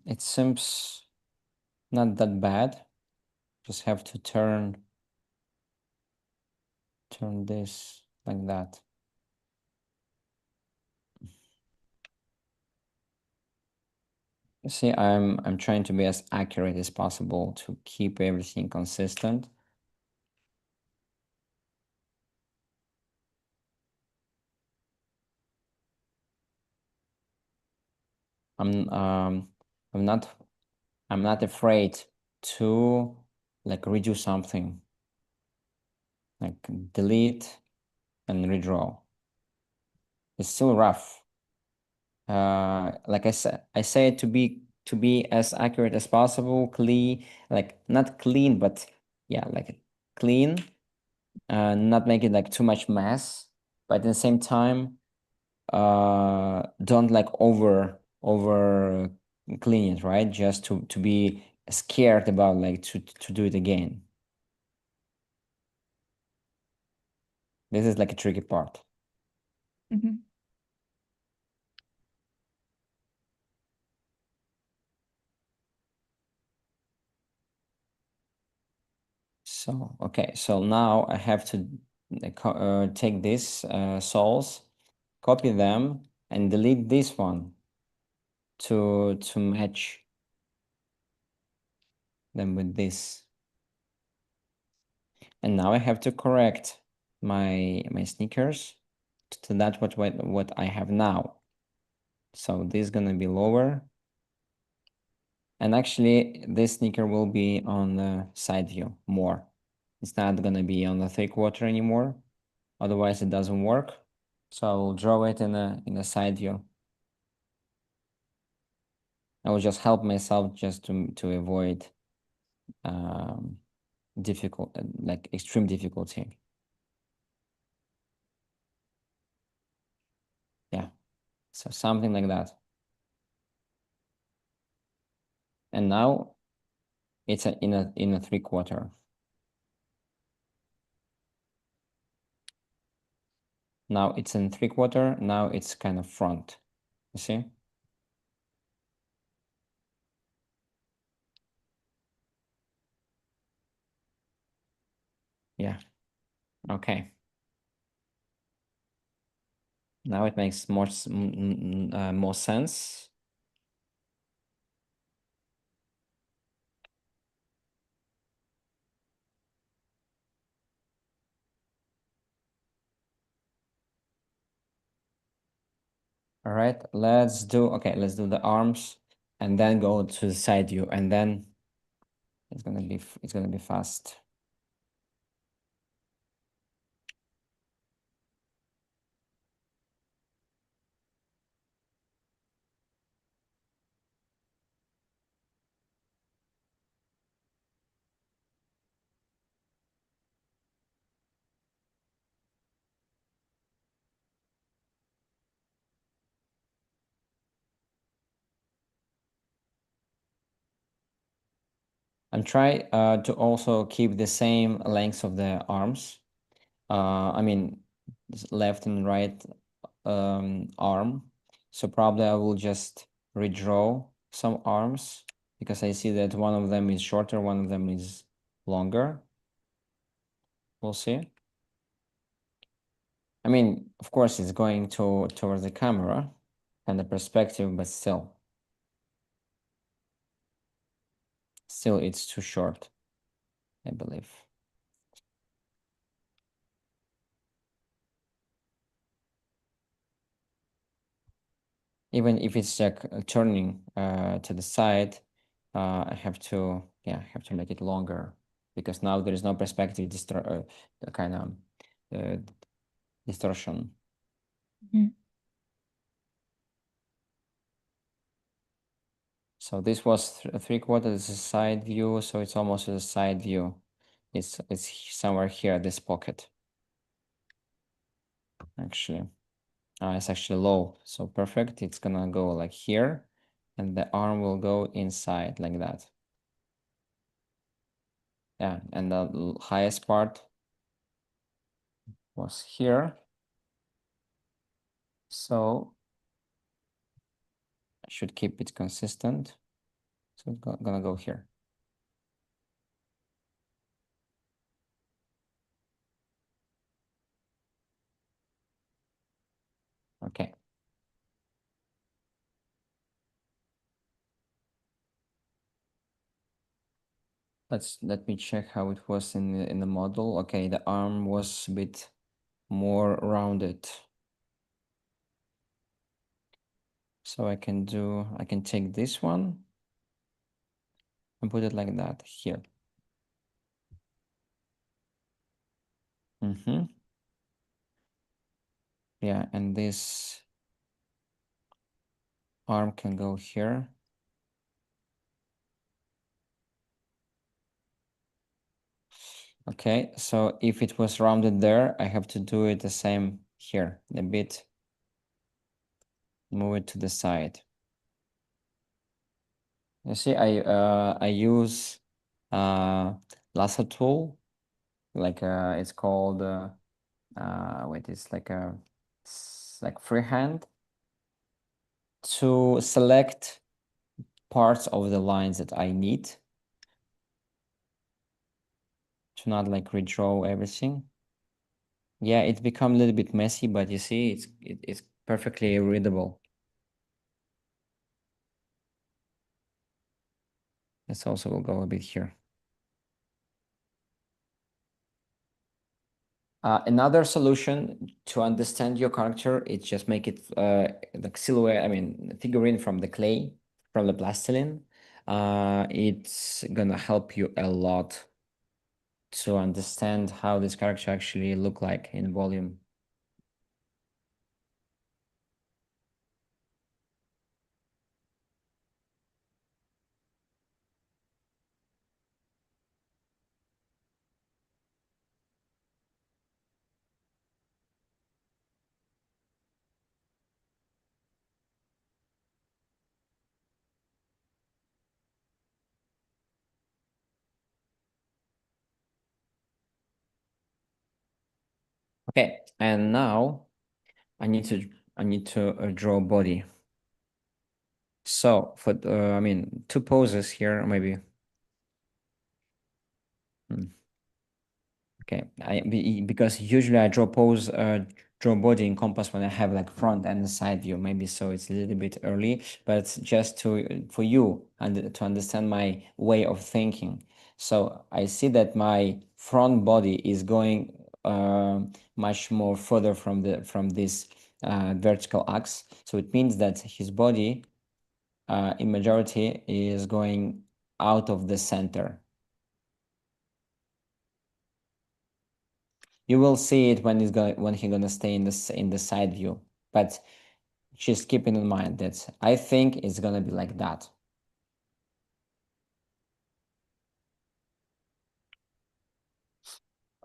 it seems not that bad. Just have to turn this like that. See, I'm trying to be as accurate as possible to keep everything consistent. I'm not afraid to like redo something, like delete and redraw. It's still rough. Like I say to be as accurate as possible, clean, like not clean, but yeah, like clean, not make it like too much mess, but at the same time, don't like over clean it, right? Just to be scared about like to do it again. This is like a tricky part. Mhm. So, okay, so now I have to take these souls, copy them, and delete this one to match them with this. And now I have to correct my sneakers to that what I have now. So this is gonna be lower. And actually, this sneaker will be on the side view more. It's not gonna be on the 3/4 anymore. Otherwise, it doesn't work. So I'll draw it in a side view. I will just help myself just to avoid difficult, like extreme difficulty. Yeah, so something like that. And now it's in a 3/4. Now it's in 3/4. Now it's kind of front. You see? Yeah. Okay. Now it makes more sense. All right, let's do the arms and then go to the side view, and then it's gonna be fast. And try to also keep the same length of the arms. I mean, left and right arm. So probably I will just redraw some arms because I see that one of them is shorter, one of them is longer. We'll see. I mean, of course, it's going towards the camera and the perspective, but still it's too short, I believe. Even if it's like turning to the side, I have to make it longer because now there is no perspective kind of distortion. Mhm. So this was 3/4. This is side view, so it's almost a side view. It's somewhere here, this pocket. Actually, it's actually low, so perfect. It's gonna go like here, and the arm will go inside like that. Yeah, and the highest part was here. So I should keep it consistent. So it's gonna go here. Okay. Let me check how it was in the model. Okay, the arm was a bit more rounded. So I can take this one and put it like that here. Yeah, and this arm can go here. Okay, so if it was rounded there, I have to do it the same here, a bit, move it to the side. You see, I use lasso tool, like it's called wait, it's like freehand, to select parts of the lines that I need, to not like redraw everything. Yeah, it's become a little bit messy, but you see, it's perfectly readable. This also will go a bit here. Another solution to understand your character is just make it like silhouette, I mean, figurine from the clay, from the plastilin. It's gonna help you a lot to understand how this character actually look like in volume. Okay, and now I need to draw body. So for I mean, two poses here maybe. Okay, because usually I draw pose, draw body in compass when I have like front and side view. Maybe so it's a little bit early, but just for you and to understand my way of thinking. So I see that my front body is going much more further from this vertical axe. So it means that his body, in majority, is going out of the center. You will see it when he's gonna stay in the side view, but just keeping in mind that I think it's gonna be like that.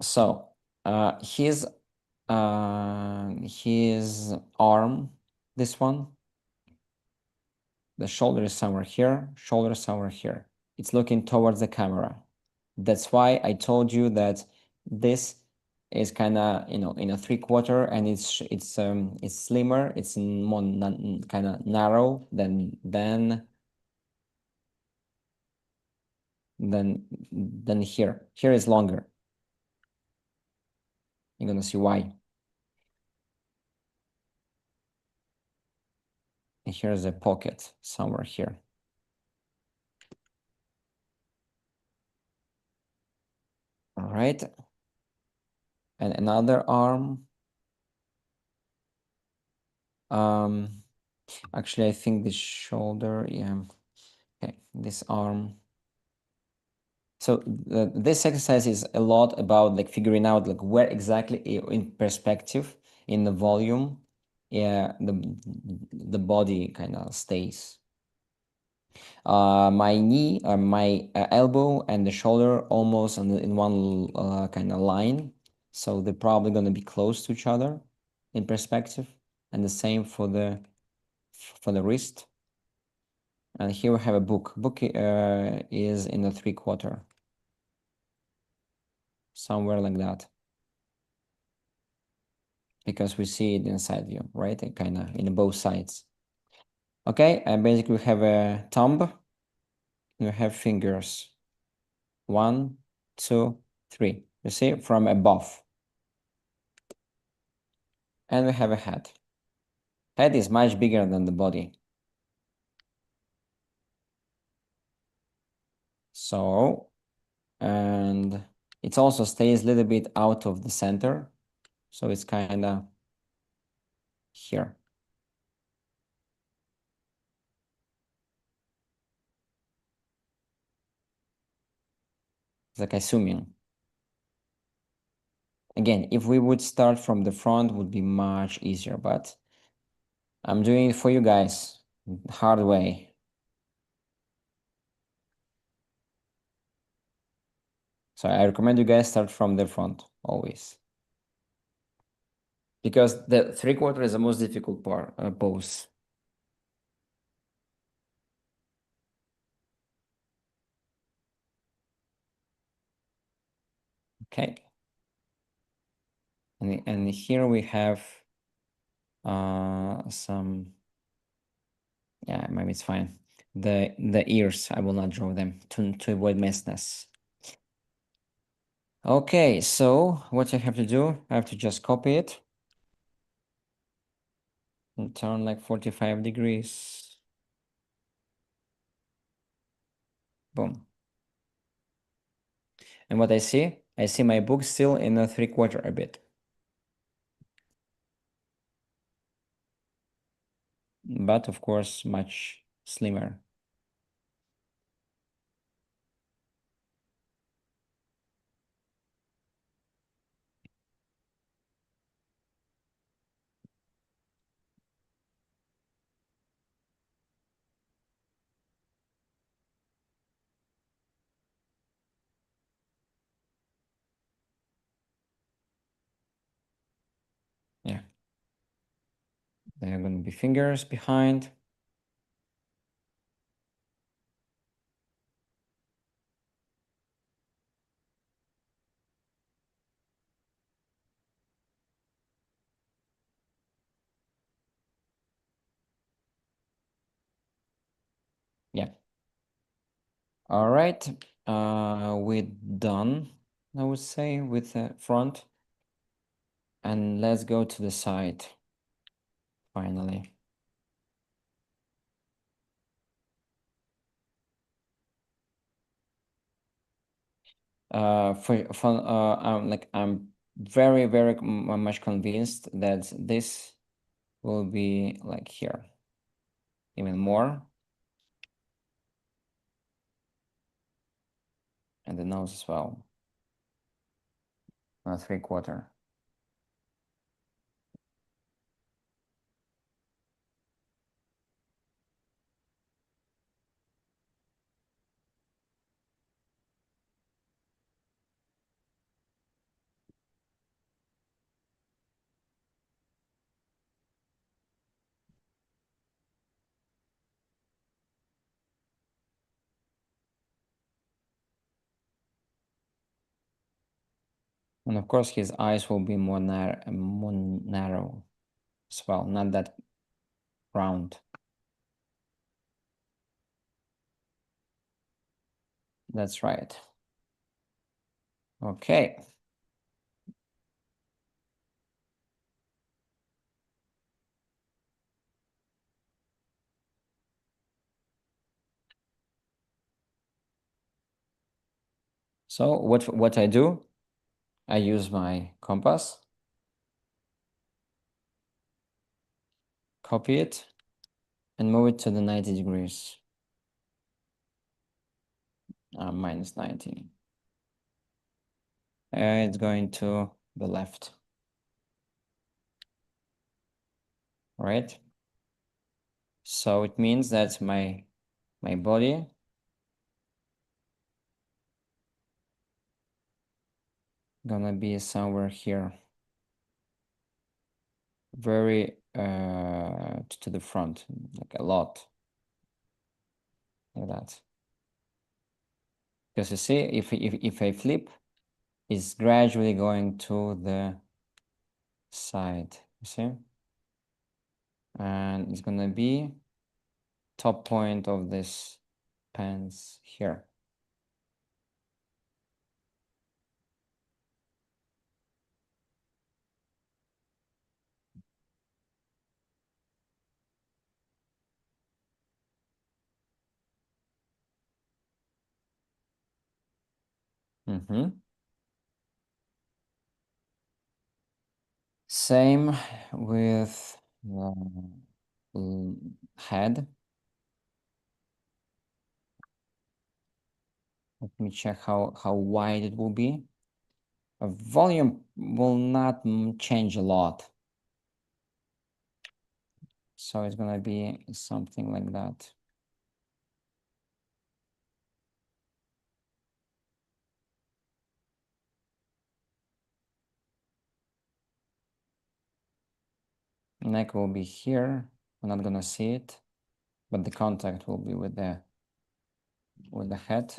So his arm, this one, the shoulder is somewhere here, shoulder is somewhere here. It's looking towards the camera. That's why I told you that this is kind of, in a 3/4, and it's slimmer, it's more kind of narrow than here. Here is longer. You're gonna see why. And here's a pocket somewhere here. All right. And another arm. Actually, I think this shoulder, yeah. Okay, this arm. So this exercise is a lot about like figuring out like where exactly in perspective, in the volume, yeah, the body kind of stays. My knee, my elbow and the shoulder almost in one kind of line. So they're probably going to be close to each other in perspective. And the same for the wrist. And here we have a book. Book is in the 3/4. Somewhere like that. Because we see it inside view, right? It kind of in both sides. Okay, and basically we have a thumb. We have fingers. 1, 2, 3. You see, from above. And we have a head. Head is much bigger than the body. So, and it also stays a little bit out of the center. So it's kind of here. It's like assuming. Again, if we would start from the front, would be much easier, but I'm doing it for you guys, hard way. So I recommend you guys start from the front, always. Because the 3/4 is the most difficult part, pose. Okay. And here we have some, yeah, maybe it's fine. The ears, I will not draw them to avoid messiness. Okay, so what I have to do, I have to just copy it and turn like 45 degrees. Boom. And what I see my book still in a 3/4 a bit. But of course, much slimmer. Yeah. There are going to be fingers behind. Yeah. All right. We're done. I would say, with the front. And let's go to the side, finally. I'm very, very much convinced that this will be like here, even more. And the nose as well. 3/4. And of course, his eyes will be more narrow as well, not that round. That's right. Okay. So what I do, I use my compass, copy it, and move it to the 90 degrees. Minus 90. It's going to the left. Right? So it means that my body gonna be somewhere here. Very to the front, like a lot. Like that. Because you see, if I flip, it's gradually going to the side, you see? And it's gonna be top point of this pants here. Same with the head. Let me check how wide it will be. Volume will not change a lot. So it's gonna be something like that. Neck will be here. We're not gonna see it, but the contact will be with the head.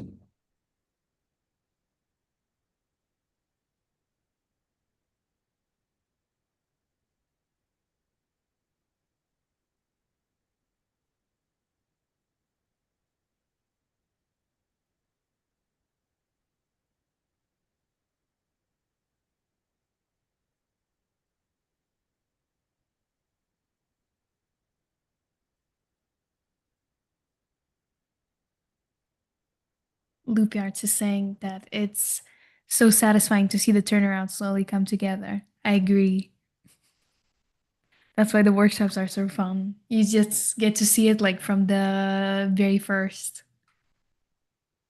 Loopy Arts is saying that it's so satisfying to see the turnaround slowly come together. I agree. That's why the workshops are so fun. You just get to see it like from the very first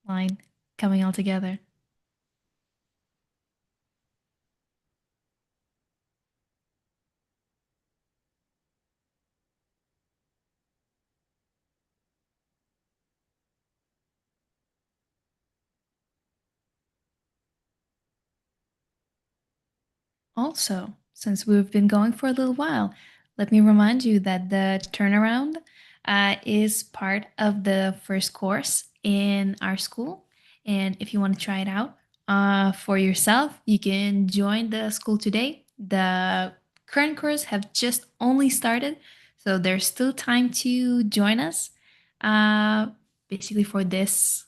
line coming all together. Also, since we've been going for a little while, let me remind you that the turnaround is part of the first course in our school. And if you want to try it out for yourself, you can join the school today. The current course have just only started, so there's still time to join us basically for this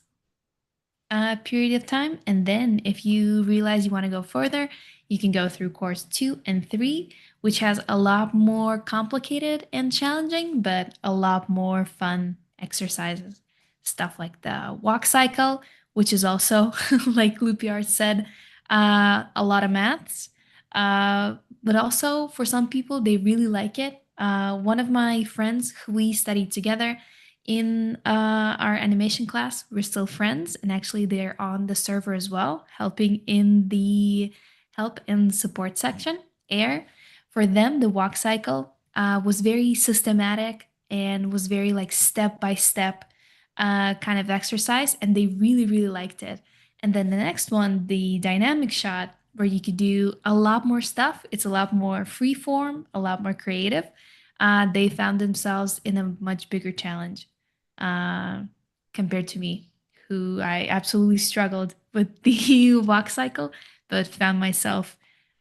period of time. And then if you realize you want to go further, you can go through course 2 and 3, which has a lot more complicated and challenging, but a lot more fun exercises. Stuff like the walk cycle, which is also, like Lupiard said, a lot of maths. But also for some people, they really like it. One of my friends who we studied together, in our animation class, we're still friends, and actually they're on the server as well, helping in the help and support section, air. For them, the walk cycle was very systematic and was very like step by step kind of exercise, and they really, really liked it. And then the next one, the dynamic shot, where you could do a lot more stuff. It's a lot more free form, a lot more creative. They found themselves in a much bigger challenge uh, compared to me, who I absolutely struggled with the walk cycle, but found myself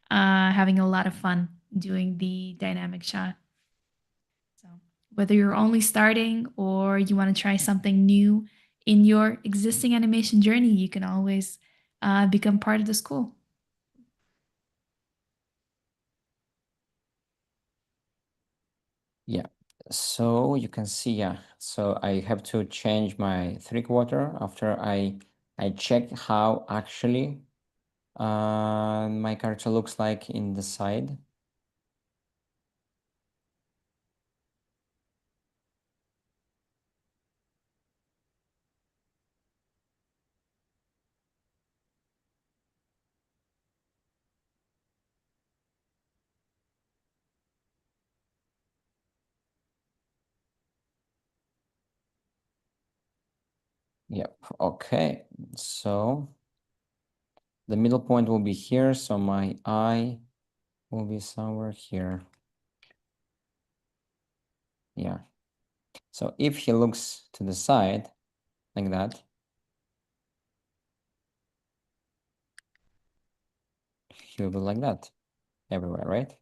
having a lot of fun doing the dynamic shot. So, whether you're only starting or you want to try something new in your existing animation journey, you can always become part of the school. Yeah, so you can see, yeah, so I have to change my 3/4 after I check how actually my character looks like in the side. Yep, okay, so the middle point will be here, so my eye will be somewhere here. Yeah, so if he looks to the side like that, he'll be like that everywhere, right?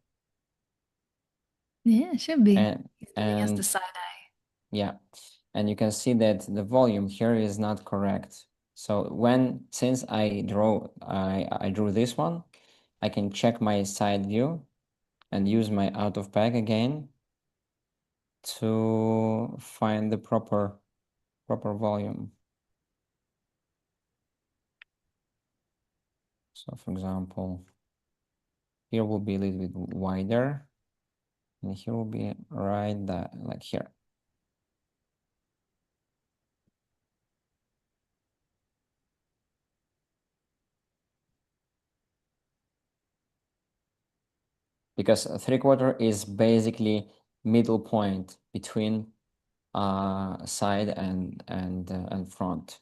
Yeah, it should be. And He's giving us the and side eye. yeah, and you can see that the volume here is not correct. So since I drew this one, I can check my side view and use my out of pack again to find the proper volume. So for example, here will be a little bit wider, and here will be right that like here. Because 3/4 is basically middle point between side and front.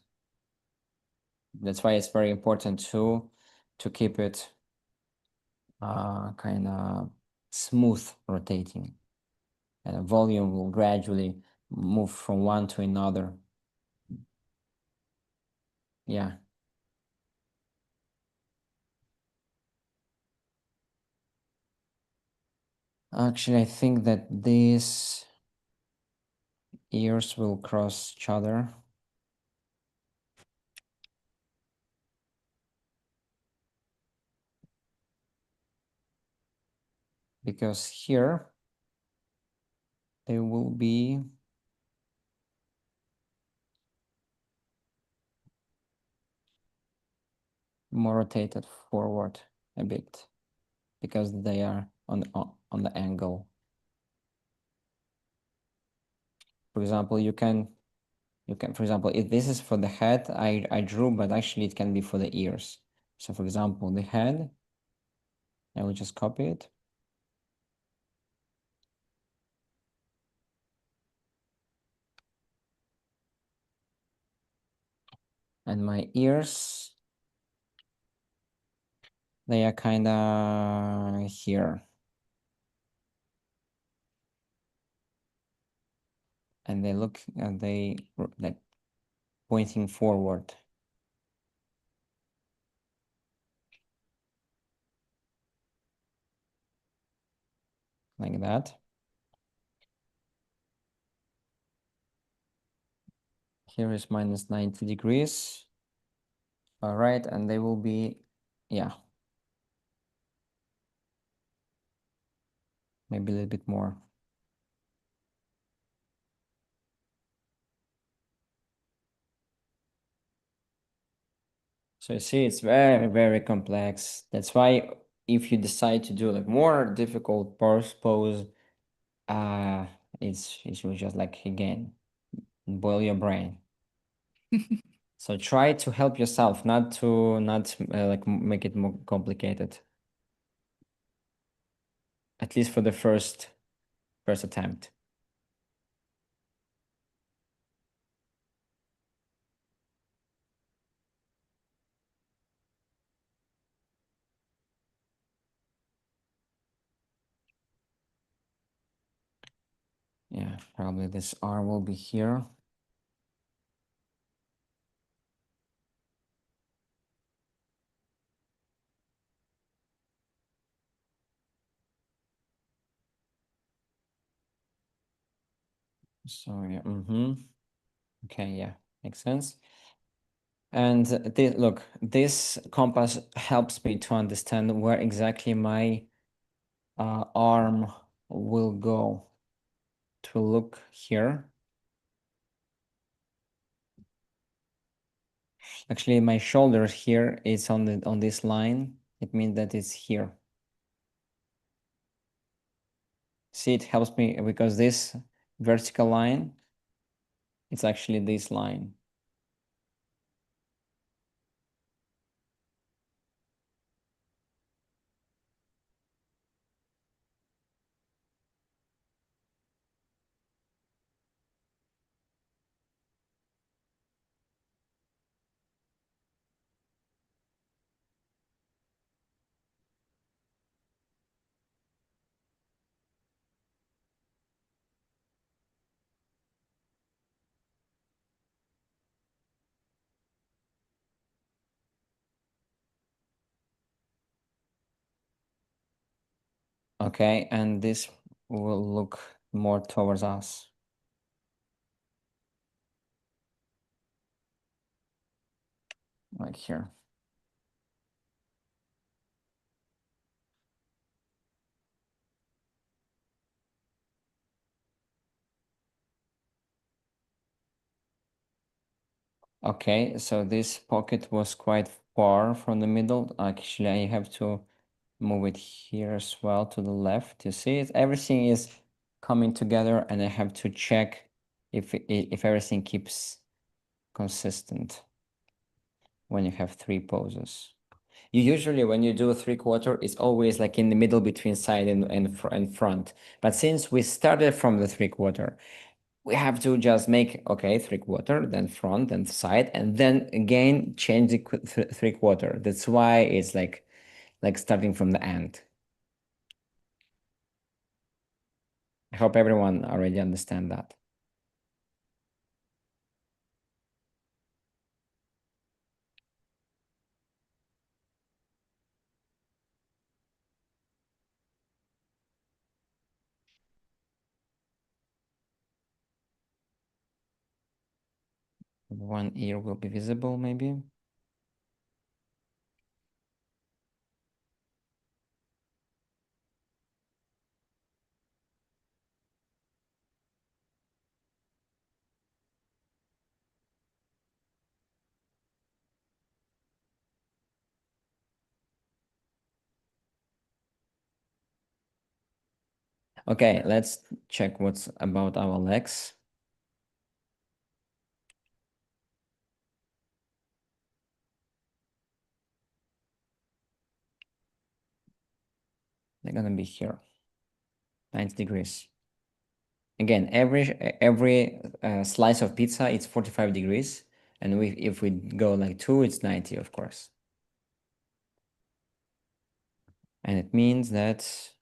That's why it's very important to keep it kind of smooth rotating, and volume will gradually move from one to another. Yeah. Actually, I think that these ears will cross each other. Because here they will be more rotated forward a bit because they are on the angle. For example, you can, for example, if this is for the head, I drew, but actually it can be for the ears. So for example, the head, I will just copy it. And my ears, they are kind of here. And they look, they like pointing forward. Like that. Here is minus 90 degrees. All right, and they will be, yeah, maybe a little bit more. So you see, it's very, very complex. That's why if you decide to do like more difficult pose, uh, it will just like again boil your brain. So try to help yourself, not like make it more complicated. At least for the first attempt. Yeah, probably this R will be here. So yeah, okay, yeah, makes sense. And look, this compass helps me to understand where exactly my arm will go. To look here. Actually, my shoulder here is on this line. It means that it's here. See, it helps me because this vertical line, it's actually this line. Okay, and this will look more towards us. Like here. Okay, so this pocket was quite far from the middle. Actually, I have to move it here as well to the left. You see it? Everything is coming together and I have to check if everything keeps consistent when you have three poses. You usually, when you do a 3/4, it's always like in the middle between side and front. But since we started from the 3/4, we have to just make, okay, 3/4, then front and side, and then again change the 3/4. That's why it's like starting from the end. I hope everyone already understand that. One ear will be visible, maybe. Okay, let's check what's about our legs. They're gonna be here, 90 degrees. Again, every slice of pizza, it's 45 degrees. And if we go like 2, it's 90, of course. And it means that it's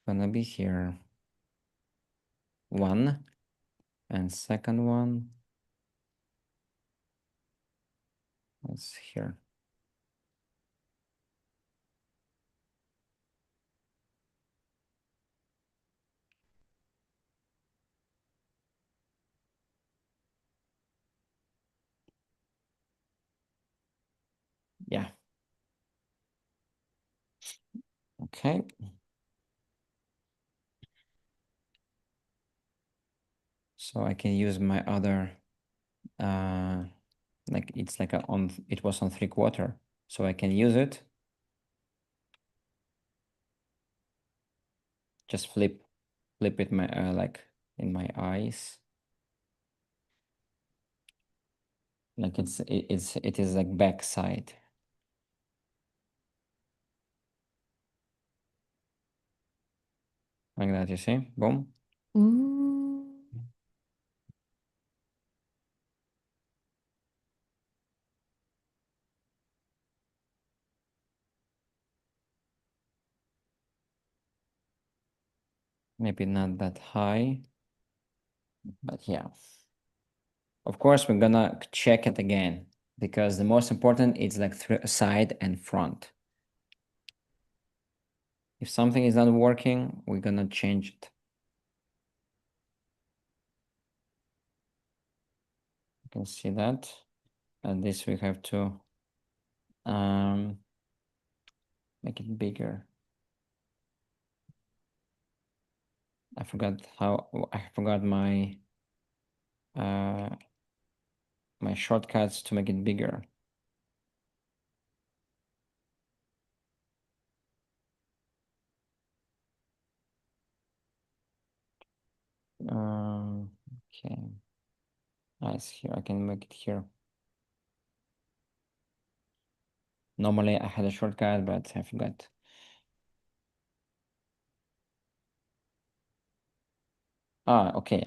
gonna be here. 1, and second one, that's here. Okay. So I can use my other, like it's like it was on 3/4, so I can use it. Just flip it my like in my eyes. Like it is like backside. Like that, you see? Boom. Ooh. Maybe not that high, but yeah. Of course, we're gonna check it again because the most important is like side and front. If something is not working, we're gonna change it. You can see that. And this we have to make it bigger. I forgot my my shortcuts to make it bigger. Okay. Nice. Here I can make it here. Normally I had a shortcut, but I forgot. Okay.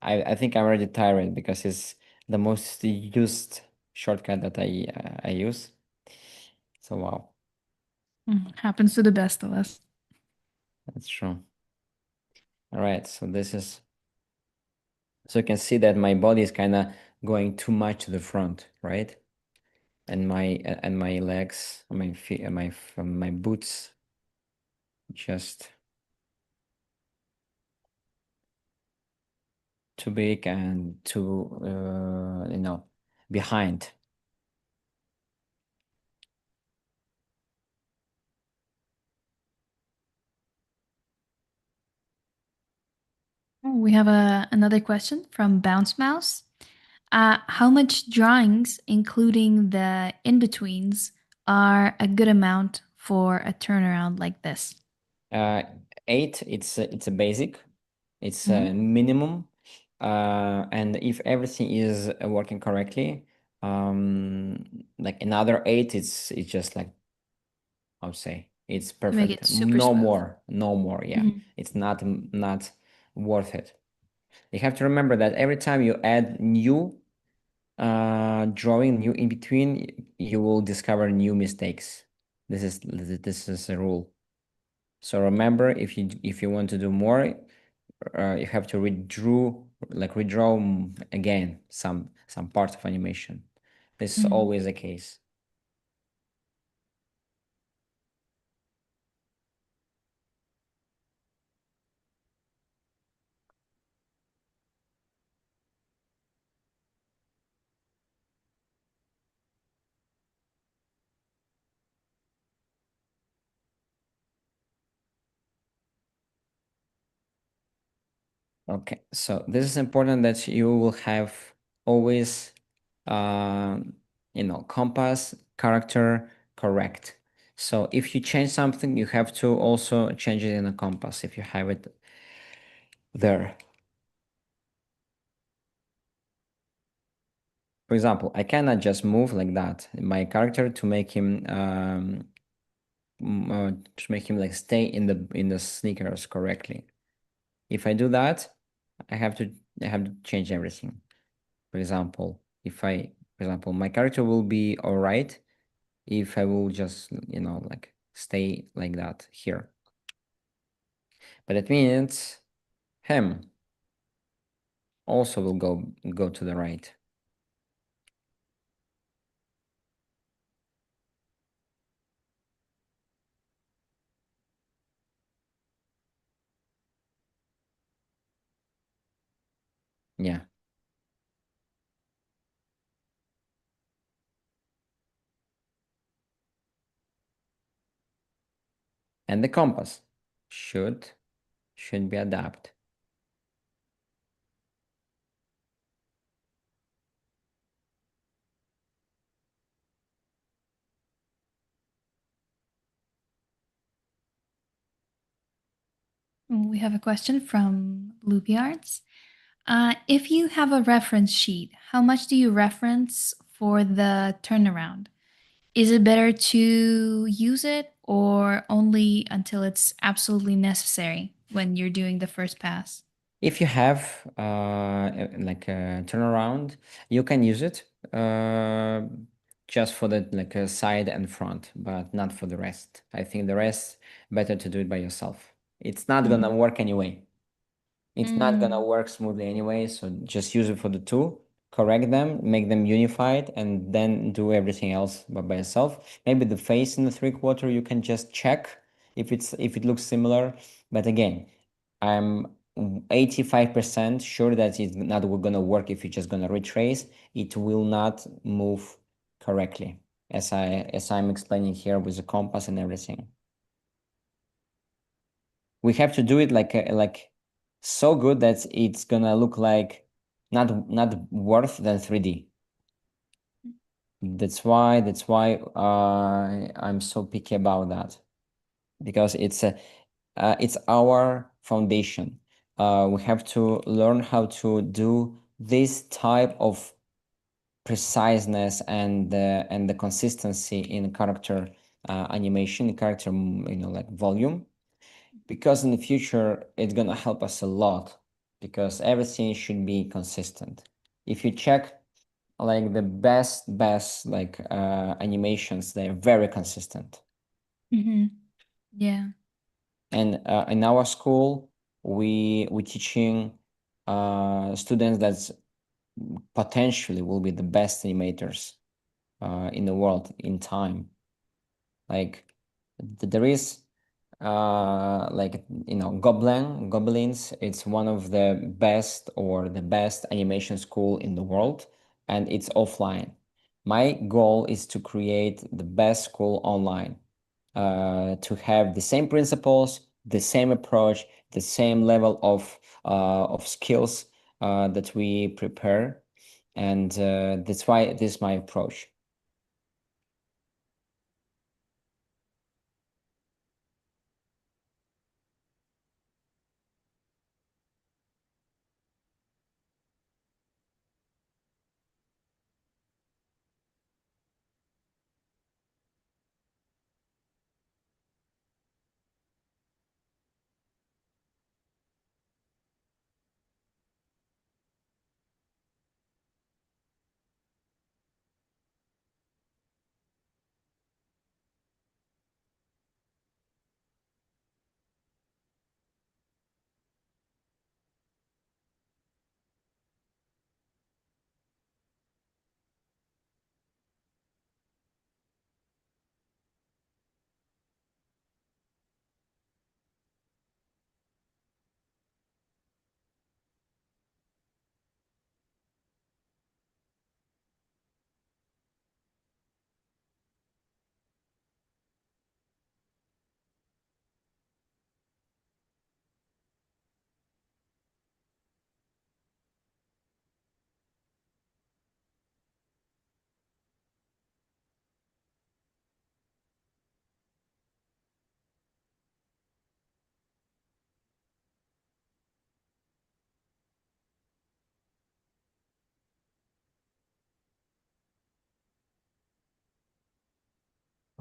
I think I'm already tired because it's the most used shortcut that I use. So wow, Happens to the best of us. that's true. All right, so so you can see that my body is kind of going too much to the front, right? And my legs, my feet, my boots, just too big and too behind. We have another question from Bounce Mouse. How much drawings, including the in-betweens, are a good amount for a turnaround like this? 8, it's a basic, it's a Mhm. minimum, and if everything is working correctly, like another 8, it's just like I would say it's To make it perfect. super smooth. No more. Yeah, Mhm. it's not worth it. You have to remember that every time you add new drawing, new in between, you will discover new mistakes. This is a rule. So remember, if you want to do more, you have to redraw again some parts of animation. This is Mhm. always the case. Okay, so this is important that you will have always, compass, character correct. So if you change something, you have to also change it in the compass if you have it there. For example, I cannot just move like that my character to make him like stay in the sneakers correctly. If I do that, I have to change everything. For example, my character will be all right if I will just, like stay like that here. But it means him also will go to the right. Yeah. And the compass should be adapted. We have a question from Loopy Arts. If you have a reference sheet, how much do you reference for the turnaround? Is it better to use it or only until it's absolutely necessary when you're doing the first pass? If you have like a turnaround, you can use it just for the like a side and front, but not for the rest. I think the rest better to do it by yourself. It's not gonna work anyway. It's not gonna work smoothly anyway, so just use it for the two, correct them, make them unified, and then do everything else by yourself. Maybe the face in the 3/4 you can just check if it looks similar. But again, I'm 85% sure that it's not gonna work if you're just gonna retrace. It will not move correctly, as I'm explaining here with the compass and everything. We have to do it like so good that it's gonna look like not worse than 3D. That's why I'm so picky about that, because it's our foundation. We have to learn how to do this type of preciseness and the consistency in character animation, character, like volume, because in the future it's gonna help us a lot, because everything should be consistent. If you check like the best like animations, they're very consistent. Yeah. And in our school, we teaching students that potentially will be the best animators in the world in time. Like there is like goblins, it's one of the best or the best animation school in the world, and it's offline. My goal is to create the best school online, to have the same principles, the same approach, the same level of skills that we prepare, and that's why this is my approach.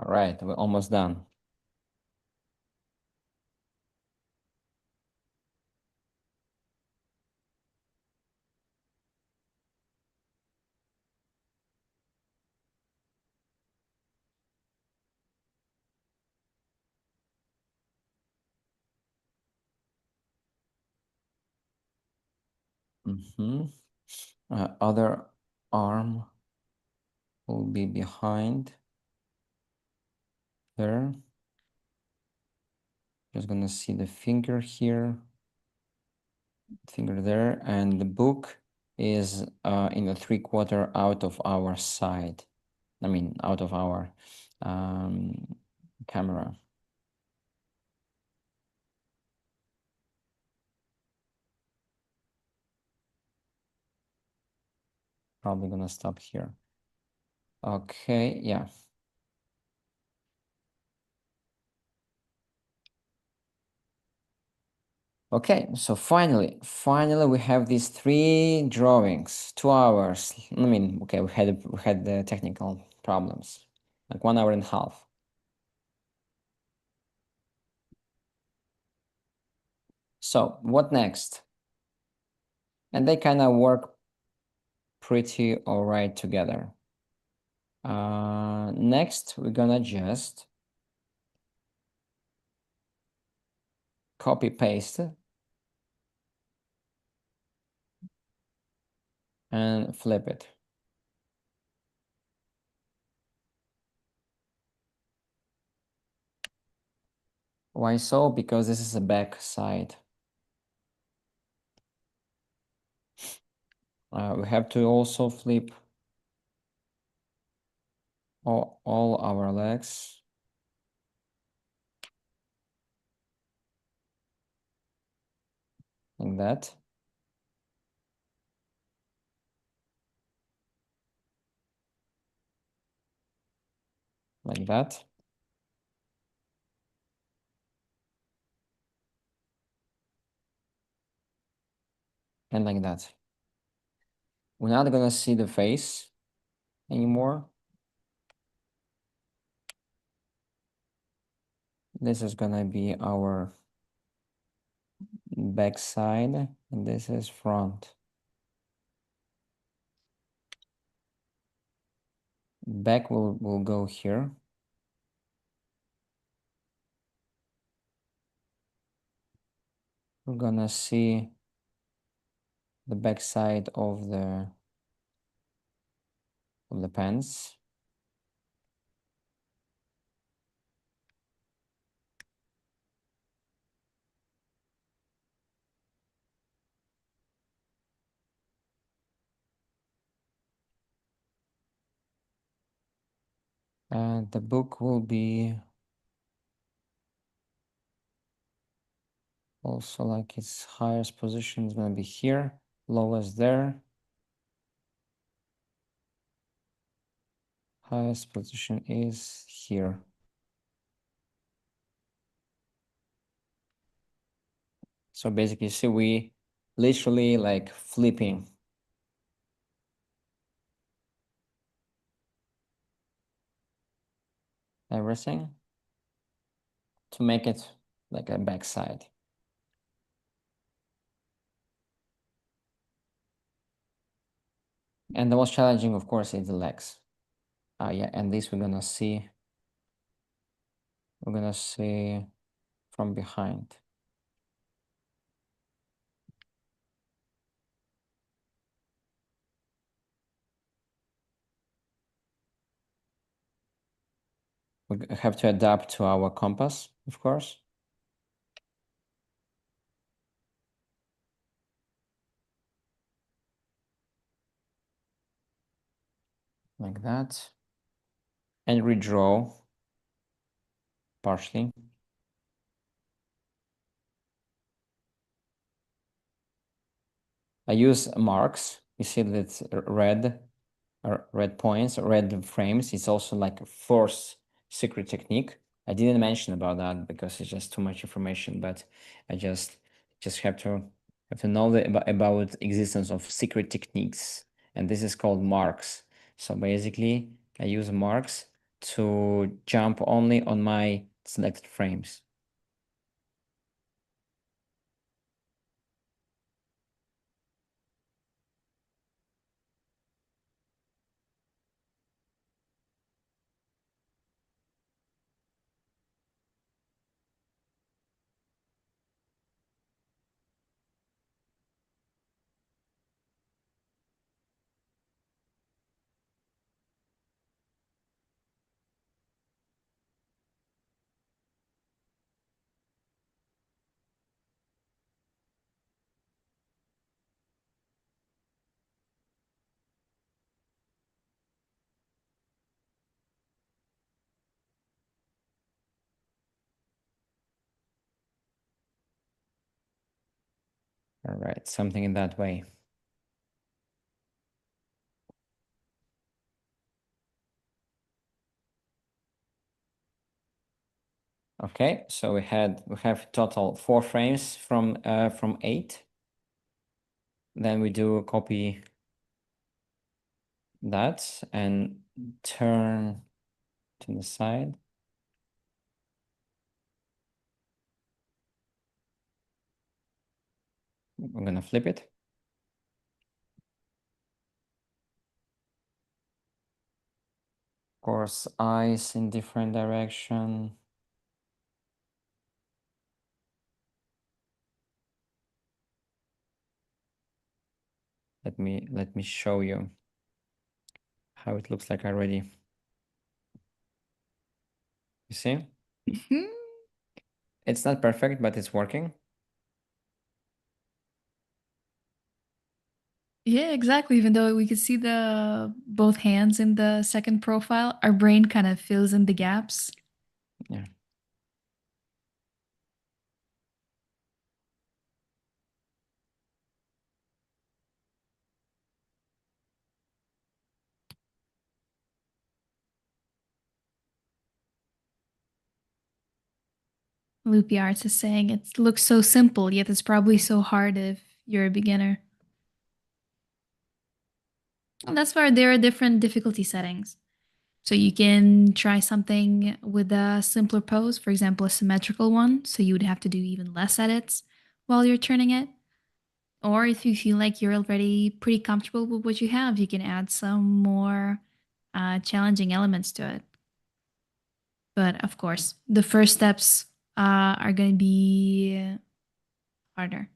All right, we're almost done. Other arm will be behind there. Just gonna see the finger here, finger there, and the book is in the 3/4 out of our side. I mean, out of our camera. probably gonna stop here. Okay, yeah. Okay, so finally we have these 3 drawings, 2 hours. I mean, okay, we had the technical problems, like 1 hour and a half. So what next? And they kind of work pretty all right together. Next, we're gonna just copy paste and flip it. Why so? Because this is a back side. We have to also flip all our legs. Like that. Like that. And like that. We're not gonna see the face anymore. This is gonna be our back side, and this is front. Back will go here. We're gonna see the back side of the pants. And the book will be also like its highest position is gonna be here, lowest there. Highest position is here. So basically, see, we literally like flipping everything to make it like a backside. And the most challenging, of course, is the legs. Yeah, and this we're gonna see from behind. We have to adapt to our compass, of course. Like that. And redraw partially. I use marks. You see that red points, red frames. It's also like a force secret technique. I didn't mention about that because it's just too much information, but I just have to know about existence of secret techniques, and this is called marks. So basically, I use marks to jump only on my selected frames. All right, something in that way. Okay, so we have total 4 frames from 8. Then we do copy that and turn to the side. We're gonna flip it. Of course, eyes in different direction. Let me show you how it looks like already. You see? Mhm. It's not perfect, but it's working. Yeah, exactly. Even though we could see the both hands in the second profile, our brain kind of fills in the gaps. Yeah. Loopy Arts is saying it looks so simple, yet it's probably so hard if you're a beginner. And that's why there are different difficulty settings. So you can try something with a simpler pose, for example, a symmetrical one. So you would have to do even less edits while you're turning it. Or if you feel like you're already pretty comfortable with what you have, you can add some more challenging elements to it. But of course, the first steps are going to be harder.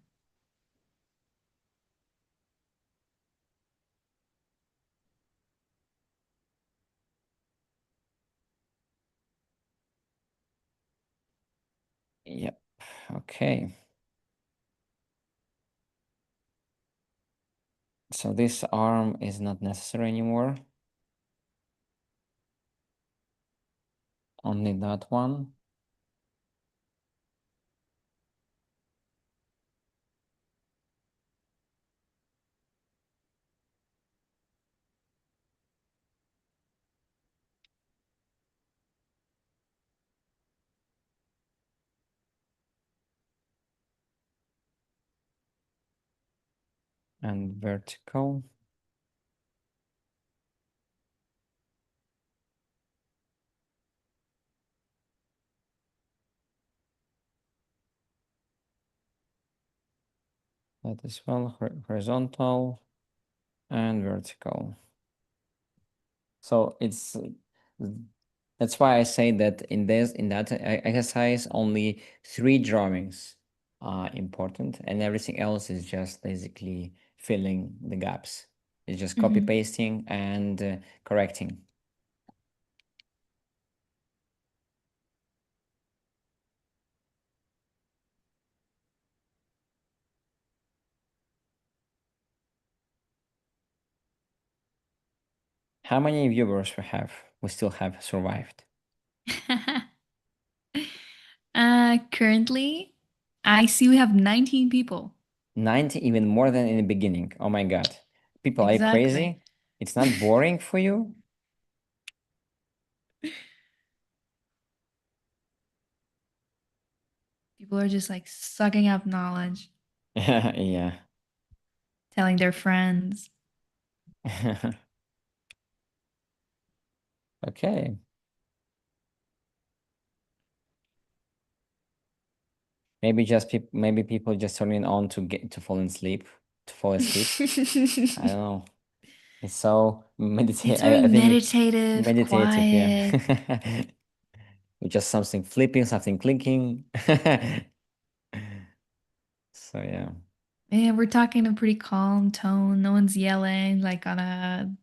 Yep. Okay. So this arm is not necessary anymore. Only that one. And vertical. That is well horizontal and vertical. So it's that's why I say that in that exercise only 3 drawings are important, and everything else is just basically filling the gaps. It's just copy Mhm. pasting and correcting. How many viewers we have? We still have survived. Currently, I see we have 19 people. 90, even more than in the beginning. Oh my God. People, are you Exactly. crazy? It's not boring for you? People are just like sucking up knowledge, Yeah. telling their friends. Okay. Maybe people just turning on to fall asleep. I don't know. It's so It's meditative. very I think it's meditative, meditative, yeah. quiet. With just something flipping, something clinking. So yeah. Yeah, we're talking a pretty calm tone. No one's yelling like on a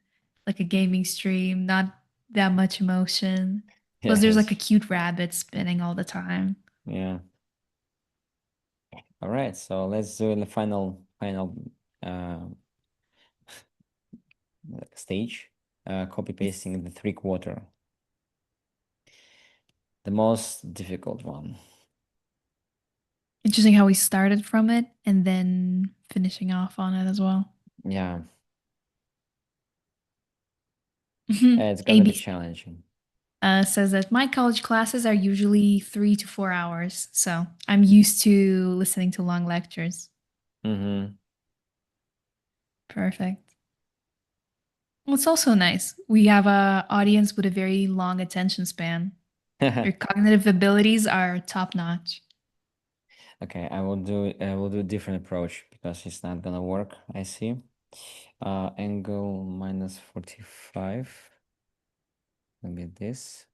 gaming stream. Not that much emotion. Yeah, Plus, there's like that's a cute rabbit spinning all the time. yeah. All right, so let's do the final uh stage. Copy Yes. pasting the 3/4. The most difficult one. Interesting how we started from it and then finishing off on it as well. Yeah, Mhm. it's gonna be ABC. challenging. says that my college classes are usually 3 to 4 hours, so I'm used to listening to long lectures. Mm-hmm. Perfect. Well, it's also nice. We have a audience with a very long attention span. Your cognitive abilities are top notch. Okay, I will do a different approach because it's not gonna work, I see. Angle minus 45. Maybe this.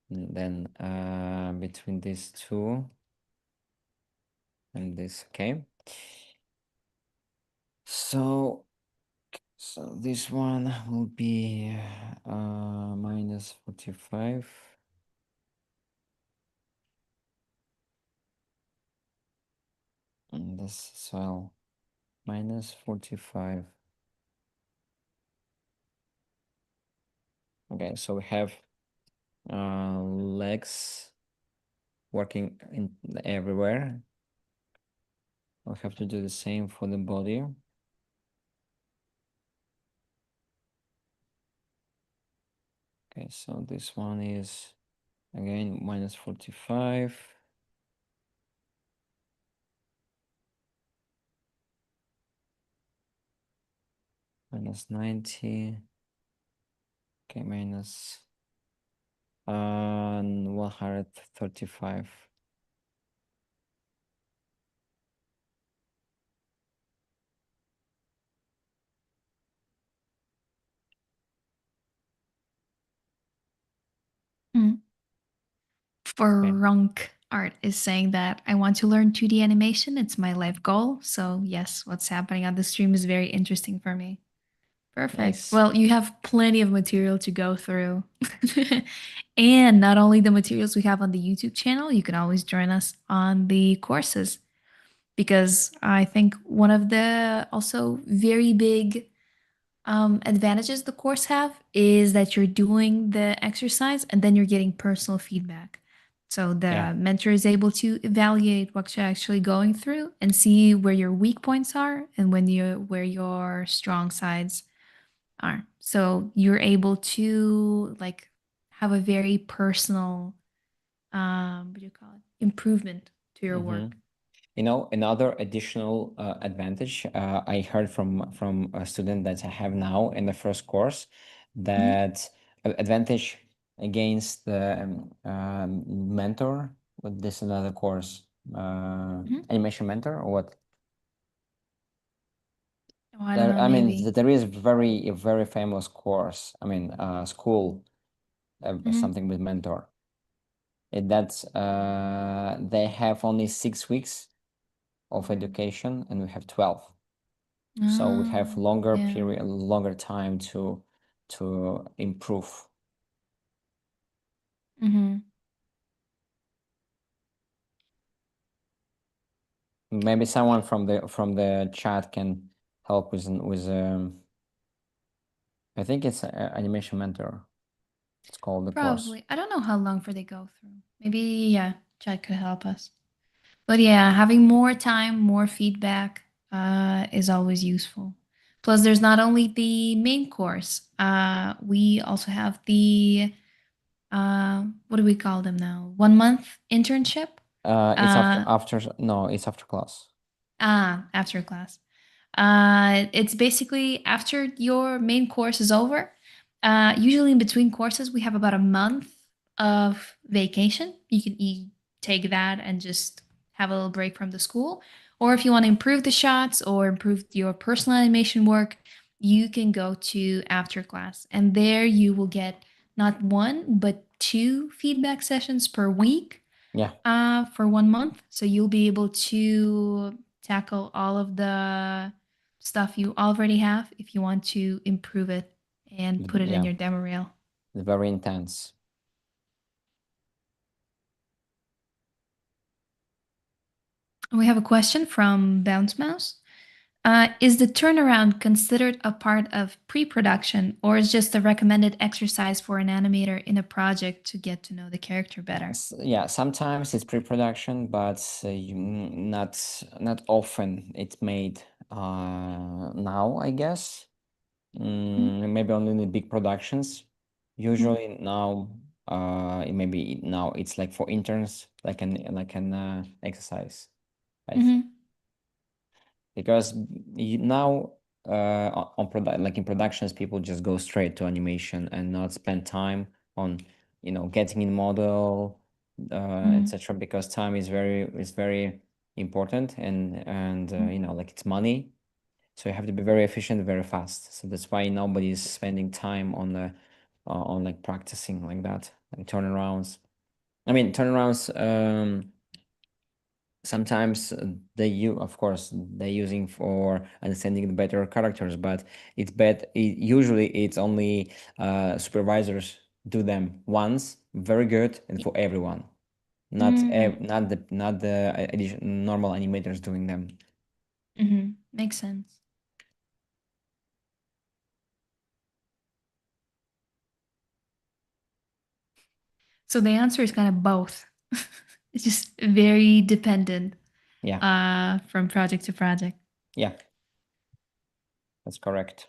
And then between these two and this, okay. So this one will be minus 45. And this as well, minus 45. Okay, so we have legs working in everywhere. I'll have to do the same for the body. Okay, so this one is again minus 45. Minus 90. Okay, minus 135. Frank Art is saying that I want to learn 2D animation. It's my life goal. So, yes, what's happening on the stream is very interesting for me. Perfect. Nice. Well, you have plenty of material to go through. And not only the materials we have on the YouTube channel, you can always join us on the courses. Because I think one of the also very big advantages the course have is that you're doing the exercise and then you're getting personal feedback. So the Yeah. mentor is able to evaluate what you're actually going through and see where your weak points are and where your strong sides are. So you're able to like have a very personal what do you call it? Improvement to your work. You know, another additional advantage I heard from a student that I have now in the first course, that advantage against the mentor with this another course, animation mentor or what? Oh, I don't know, I mean, maybe. there is a very famous course. I mean, school, something with mentor. That's they have only 6 weeks of education, and we have 12. So we have longer Yeah. period, longer time to improve. Maybe someone from the chat can help with I think it's animation mentor. It's called the course. Probably. I don't know how long for they go through. Maybe, yeah, chat could help us. But yeah, having more time, more feedback is always useful. Plus, there's not only the main course. We also have the what do we call them now? 1 month internship. It's after no, it's after class. After class. It's basically after your main course is over. Usually in between courses, we have about a month of vacation. You can take that and just have a little break from the school. Or if you want to improve the shots or improve your personal animation work, you can go to after class. And there you will get not one, but 2 feedback sessions per week. Yeah. For 1 month. So you'll be able to tackle all of the stuff you already have if you want to improve it and put it in Yeah. your demo reel. Very intense. We have a question from Bounce Mouse. Is the turnaround considered a part of pre-production or is just a recommended exercise for an animator in a project to get to know the character better? Yeah, sometimes it's pre-production, but not often it's made now, I guess. Maybe only in the big productions. Usually now maybe now it's like for interns, like an exercise, I think. Mm-hmm. Because now on product like in productions, people just go straight to animation and not spend time on getting in model, Mm-hmm. etc. Because time is very important, and like it's money, so you have to be very efficient, very fast. So that's why nobody's spending time on the on like practicing like that, like turnarounds. I mean turnarounds. Sometimes of course they're using for understanding the better characters, but usually it's only supervisors do them once, very good, and for everyone, Mm-hmm. not the normal animators doing them. Mm-hmm. Makes sense. So the answer is kind of both. It's just very dependent Yeah, from project to project. yeah, that's correct.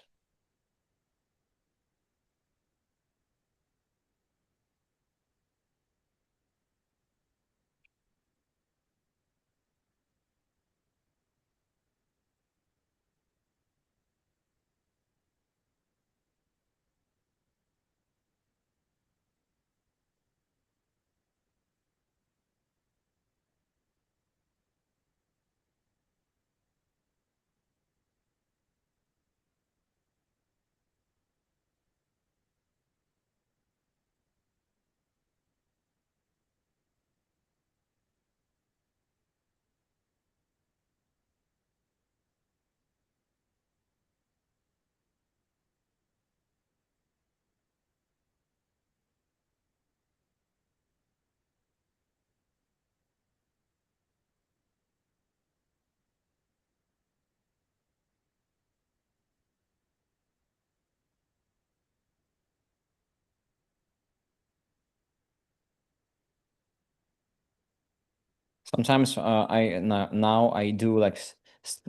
Sometimes now I do like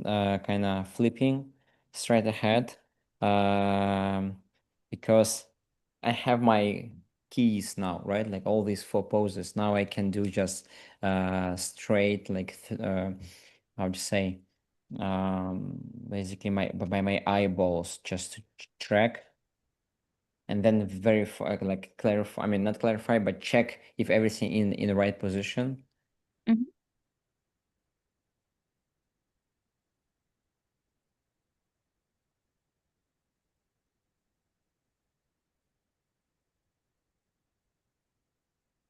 kind of flipping straight ahead, um, because I have my keys now, right? Like all these four poses. Now I can do just straight, like how to say, basically by my eyeballs just to track, and then verify, like clarify. I mean, not clarify, but check if everything in the right position. Mhm.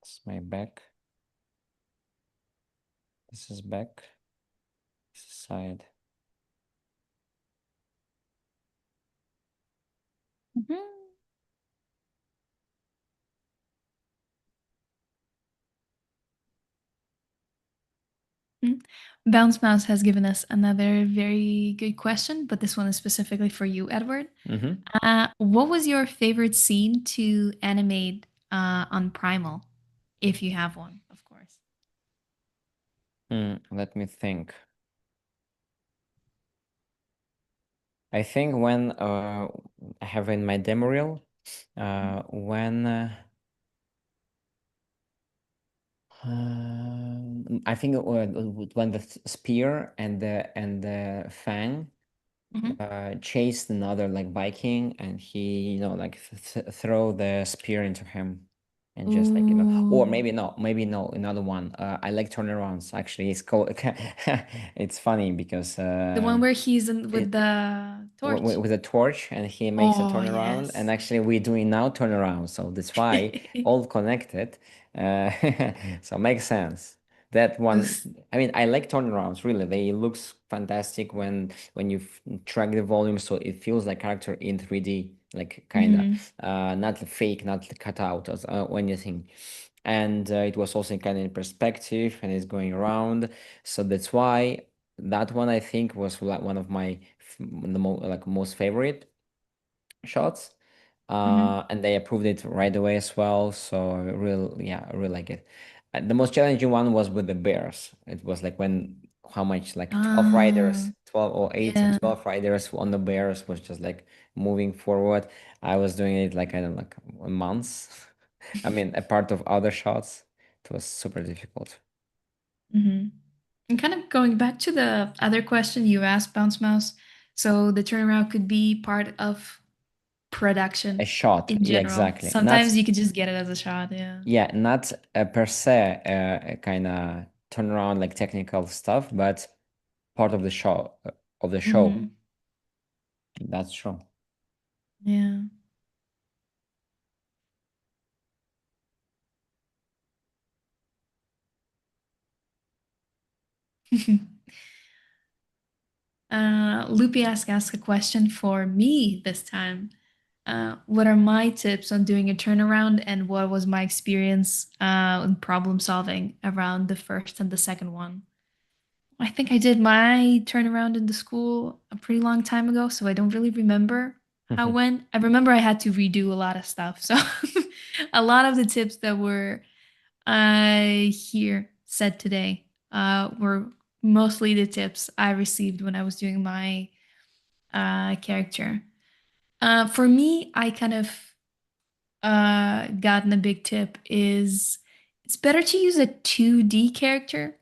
This is my back. This is back. This is side. Mhm. Mm. Bounce Mouse has given us another very good question, but this one is specifically for you, Edward. Mm-hmm. What was your favorite scene to animate on Primal, if you have one, of course? Let me think. I think when I have in my demo reel, when I think when the spear and the fang Mhm. chased another like Viking, and he like throw the spear into him, and just like or Ooh. maybe no, another one. I like turnarounds actually. It's called it's funny because The one where he's with it, the torch. with a torch, and he makes a Oh, turnaround, and yes. actually we're doing now turnaround, so that's why all connected. uh, so makes sense. That one, Those. I mean, I like turnarounds, really. They looks fantastic when you track the volume, so it feels like character in 3D, like kind of Mhm. not fake, not cut out or anything. And it was also kind of in perspective, and it's going around, so that's why that one I think was like one of my like most favorite shots. Mhm. And they approved it right away as well. So I really like it. The most challenging one was with the bears. It was like when how much like 12 riders, Ah, 12 or 8 and yeah. 12 riders on the bears was just like moving forward. I was doing it like I don't know, like months. I mean, a part of other shots, it was super difficult. Mm-hmm. And kind of going back to the other question you asked, Bounce Mouse. So the turnaround could be part of A production shot, in yeah, general. exactly. Not, Sometimes you could just get it as a shot, yeah. yeah, not per se a kind of turnaround like technical stuff, but part of the show, of the show. Mm-hmm. That's true. Yeah. Loopy asked a question for me this time. What are my tips on doing a turnaround, and what was my experience in problem solving around the first and the second one? I think I did my turnaround in the school a pretty long time ago, so I don't really remember how it went. I remember I had to redo a lot of stuff, so a lot of the tips that were here said today were mostly the tips I received when I was doing my character. For me, I kind of gotten a big tip is it's better to use a 2D character.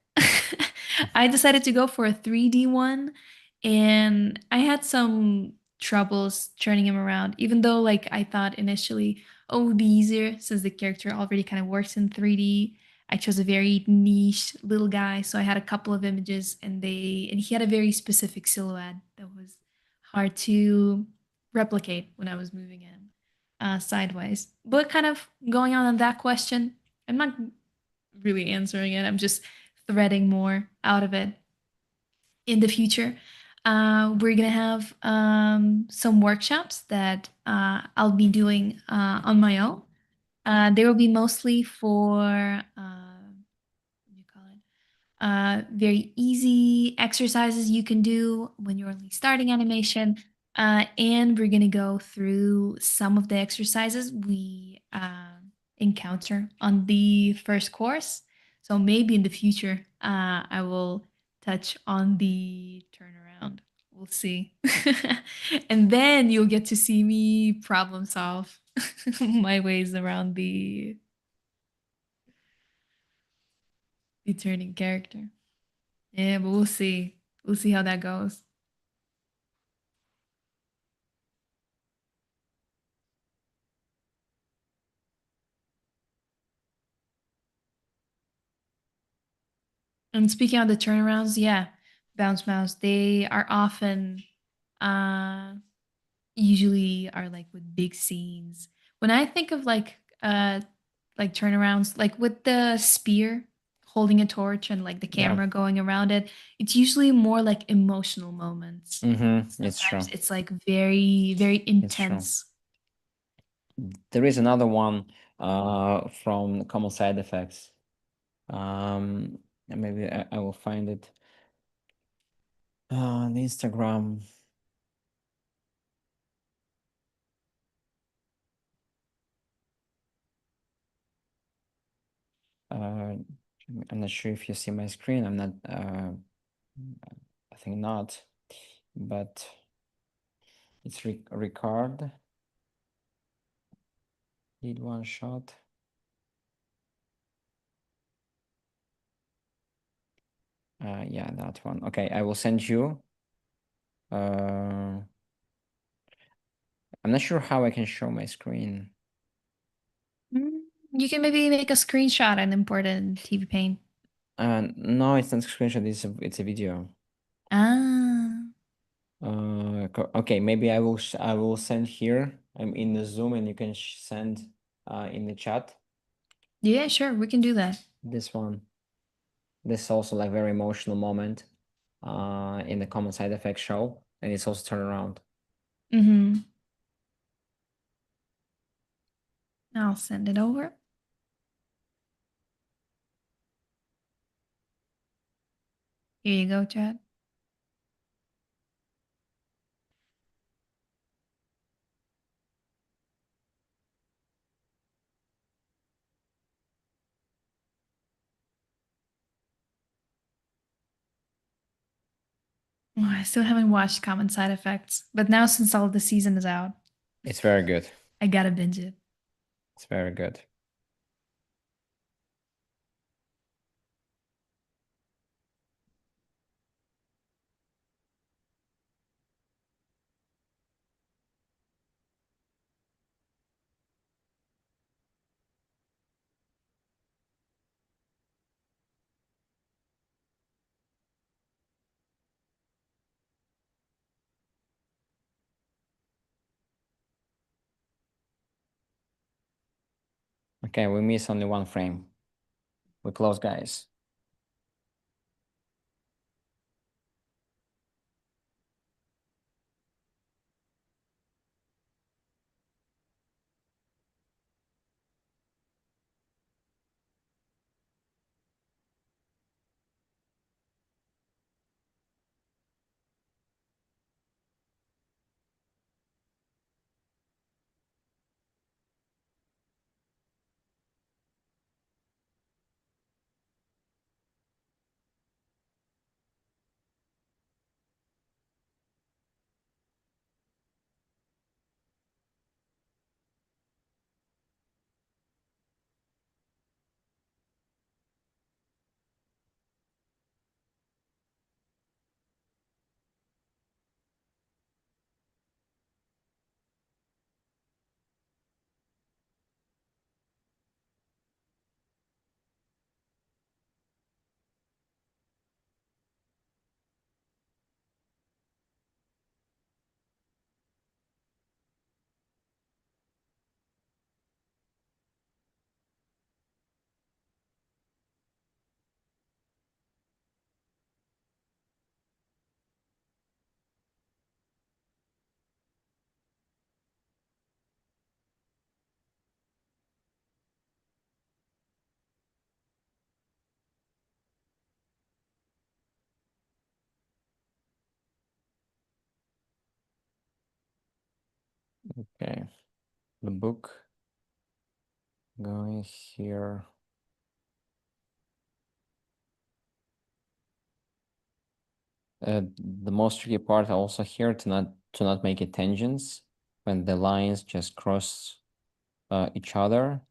I decided to go for a 3D one, and I had some troubles turning him around, even though like I thought initially, oh, it would be easier since the character already kind of works in 3D. I chose a very niche little guy, so I had a couple of images, and he had a very specific silhouette that was hard to replicate when I was moving in sideways. But kind of going on that question, I'm not really answering it. I'm just threading more out of it. In the future, we're gonna have some workshops that I'll be doing on my own. They will be mostly for what do you call it? Very easy exercises you can do when you're only starting animation. And we're going to go through some of the exercises we encounter on the first course. So maybe in the future, I will touch on the turnaround. We'll see. And then you'll get to see me problem solve my ways around the turning character. Yeah, but we'll see. We'll see how that goes. And speaking of the turnarounds, yeah, Bounce Mouse, they are often uh usually are like with big scenes. When I think of like turnarounds, like with the spear holding a torch and like the Yeah. camera going around it, it's usually more like emotional moments. It's true. Sometimes it's like very, very It's true. intense. There is another one from common side effects. Maybe I will find it on Instagram. I'm not sure if you see my screen. I'm not. I think not, but it's record. Did one shot. Yeah, that one. Okay, I will send you. I'm not sure how I can show my screen. You can maybe make a screenshot and import it in TV Paint. No, it's not screenshot. It's a video. Ah. Okay, maybe I will send here. I'm in the Zoom, and you can send in the chat. Yeah, sure, we can do that. This one. This is also like very emotional moment in the common side effects show, and it's also turnaround. Mm-hmm. I'll send it over. Here you go, Chad. Oh, I still haven't watched Common Side Effects, but now since all the season is out, It's very good. I gotta binge it. It's very good. Okay, we miss only one frame. We're close, guys. Okay, the book going here. The most tricky part also here to not make it tangents when the lines just cross each other.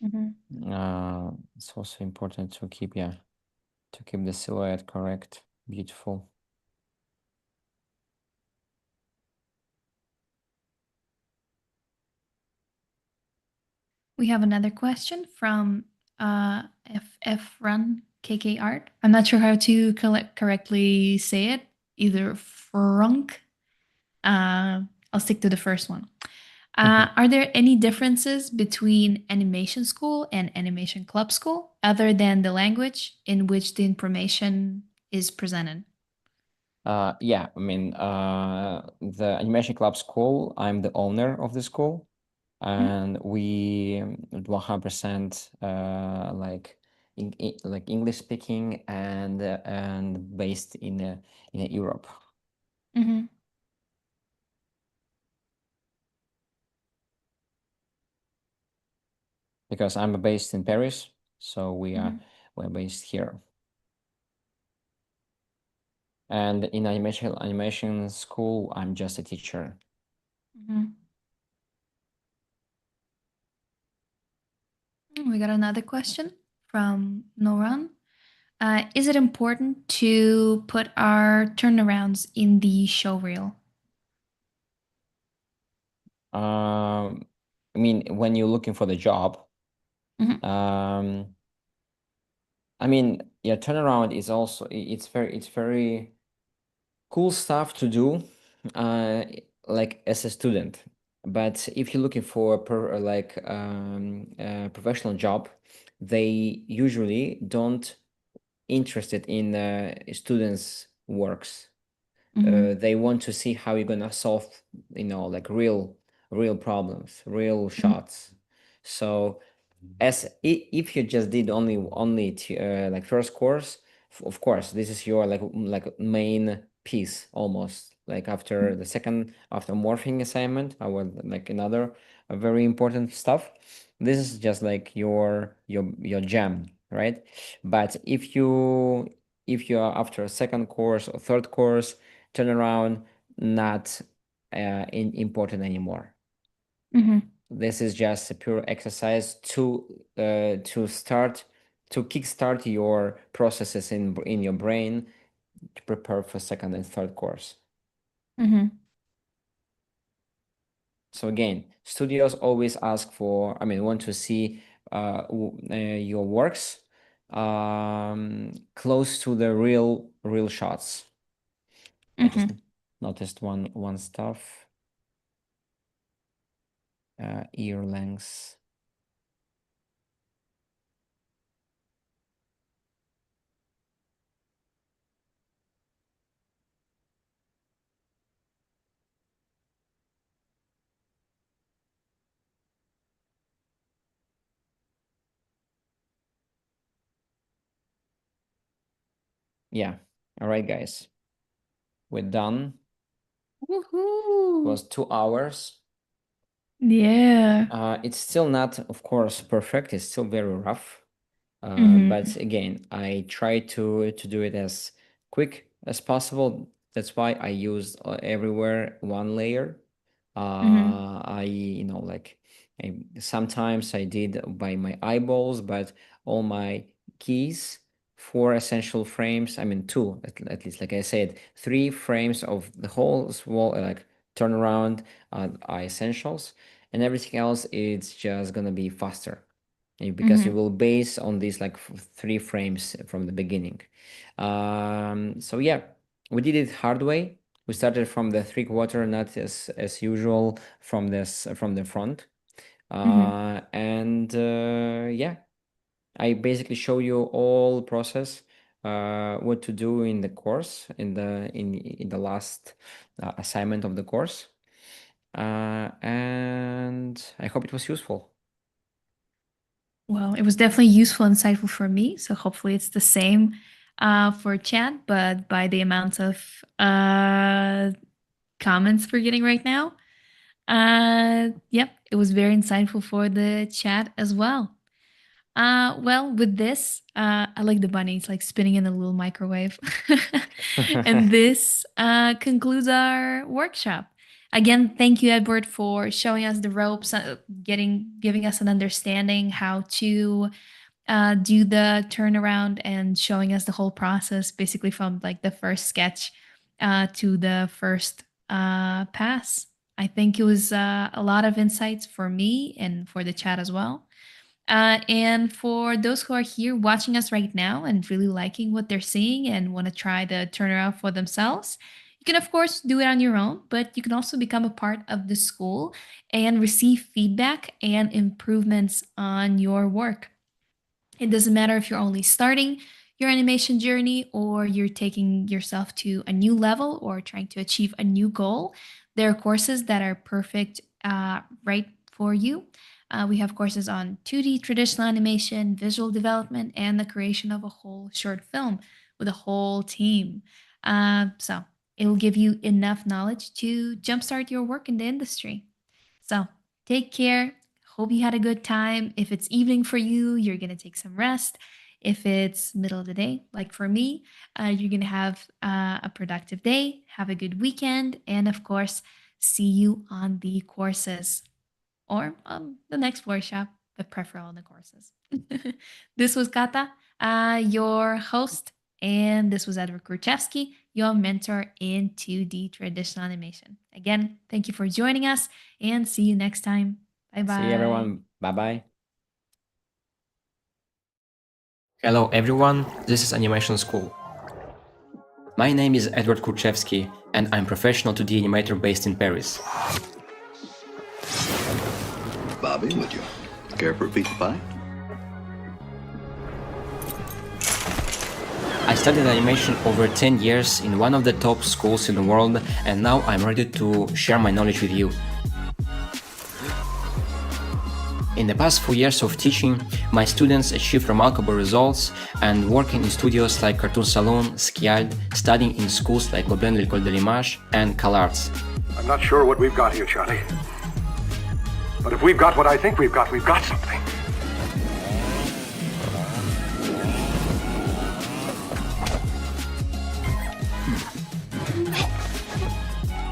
It's also important to keep the silhouette correct, beautiful. We have another question from FF Run KK Art. I'm not sure how to correctly say it. Either Frunk. I'll stick to the first one. Are there any differences between animation school and animation club school other than the language in which the information is presented? Yeah, I mean, the Animation Club School, I'm the owner of the school, and we 100% like English speaking and based in Europe. Because I'm based in Paris, so we're based here. And in animation school, I'm just a teacher. We got another question from Noran. Is it important to put our turnarounds in the show reel? I mean, when you're looking for the job, I mean, yeah, turnaround is also it's very cool stuff to do, like as a student. But if you're looking for a professional job, they usually don't interested in students' works. They want to see how you're gonna solve, like real problems, real shots. So if you just did only like first course, of course this is your like main piece almost. Like after the second, after morphing assignment, I would like another very important stuff. This is just like your jam, right? But if you are after a second course or third course, turn around, not important anymore. This is just a pure exercise to start to kickstart your processes in your brain to prepare for second and third course. So again, studios always ask for, I mean, want to see your works close to the real shots. I just noticed one stuff. Ear length. yeah. All right, guys. We're done. It Woohoo! was 2 hours. Yeah. It's still not, of course, perfect. It's still very rough. But again, I try to do it as quick as possible. That's why I used everywhere one layer. Like sometimes I did by my eyeballs, but all my keys, 4 essential frames. I mean, two at least. Like I said, 3 frames of the whole small like turnaround are essentials, and everything else is just gonna be faster because you will base on these like 3 frames from the beginning. So yeah, we did it hard way. We started from the 3/4, not as usual from the front. Yeah, I basically show you all process, what to do in the course in the last assignment of the course, and I hope it was useful. Well, it was definitely useful and insightful for me. So hopefully it's the same for chat, but by the amount of comments we're getting right now. Yep, it was very insightful for the chat as well. Well, with this, I like the bunny. It's like spinning in a little microwave. And this concludes our workshop. Again, thank you, Edward, for showing us the ropes, giving us an understanding how to do the turnaround and showing us the whole process, basically from like the first sketch to the first pass. I think it was a lot of insights for me and for the chat as well. And for those who are here watching us right now and really liking what they're seeing and want to try the turnaround for themselves, you can, of course, do it on your own, but you can also become a part of the school and receive feedback and improvements on your work. It doesn't matter if you're only starting your animation journey or you're taking yourself to a new level or trying to achieve a new goal. There are courses that are perfect right for you. We have courses on 2D traditional animation, visual development, and the creation of a whole short film with a whole team. So it will give you enough knowledge to jumpstart your work in the industry. So take care. Hope you had a good time. If it's evening for you, you're going to take some rest. If it's middle of the day, like for me, you're going to have a productive day, have a good weekend, and of course, see you on the courses or the next workshop, but prefer on the courses. This was Kata, your host, and this was Edward Kurchevsky, your mentor in 2D traditional animation. Again, thank you for joining us, and see you next time. Bye-bye. See you, everyone. Bye-bye. Hello everyone, this is Animation School. My name is Edward Kurchevsky and I'm professional 2D animator based in Paris. Bobby, would you care for a piece of pie? I studied animation over 10 years in one of the top schools in the world and now I'm ready to share my knowledge with you. In the past 4 years of teaching, my students achieved remarkable results and working in studios like Cartoon Saloon, Skiald, studying in schools like Gobelin l'École de l'Image and CalArts. I'm not sure what we've got here, Charlie. But if we've got what I think we've got something.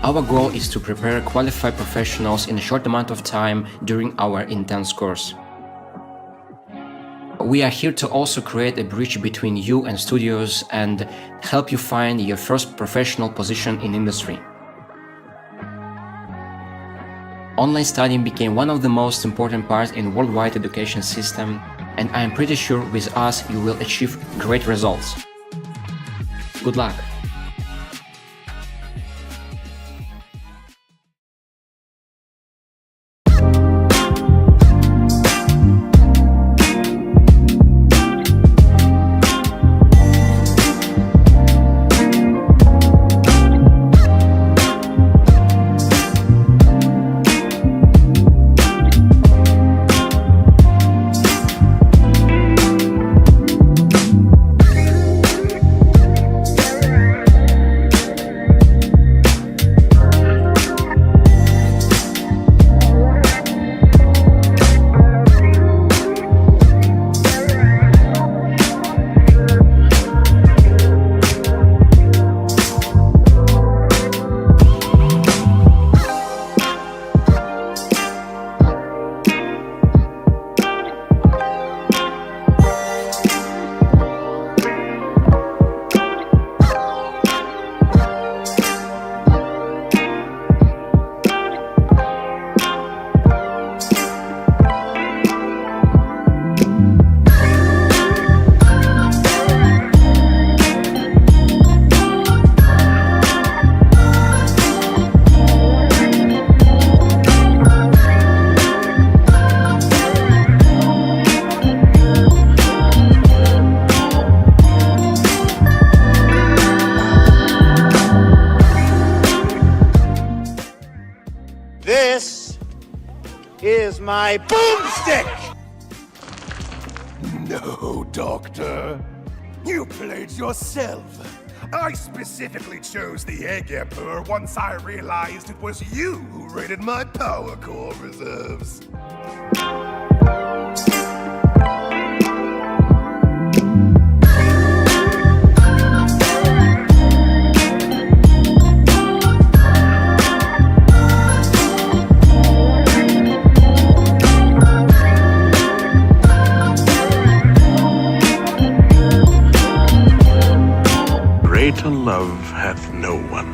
Our goal is to prepare qualified professionals in a short amount of time during our intense course. We are here to also create a bridge between you and studios and help you find your first professional position in industry. Online studying became one of the most important parts in worldwide education system, and I am pretty sure with us you will achieve great results. Good luck! my boomstick! No, Doctor. You played yourself. I specifically chose the Egg Emperor once I realized it was you who raided my power core reserves. Greater love hath no one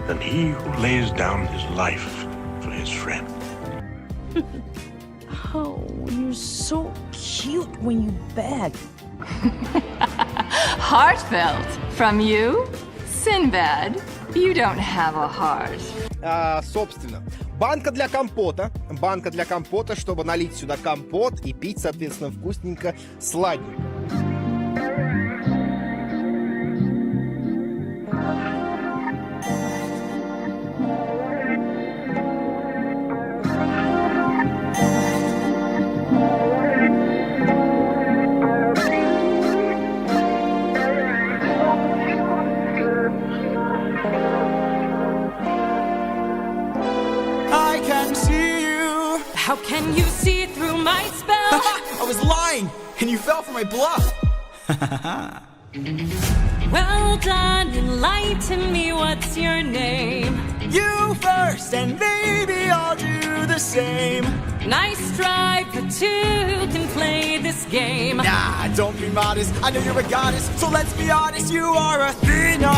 than he who lays down his life for his friend. Oh, you're so cute when you beg. Heartfelt. From you? Sinbad, you don't have a heart. Собственно, банка для компота, чтобы налить сюда компот и пить, соответственно, вкусненько, сладенько. I can see you. How can you see through my spell? I was lying, and you fell for my bluff. Well done, enlighten me, what's your name? You first, and maybe I'll do the same. Nice try, but two can play this game. Nah, don't be modest, I know you're a goddess, so let's be honest, you are Athena.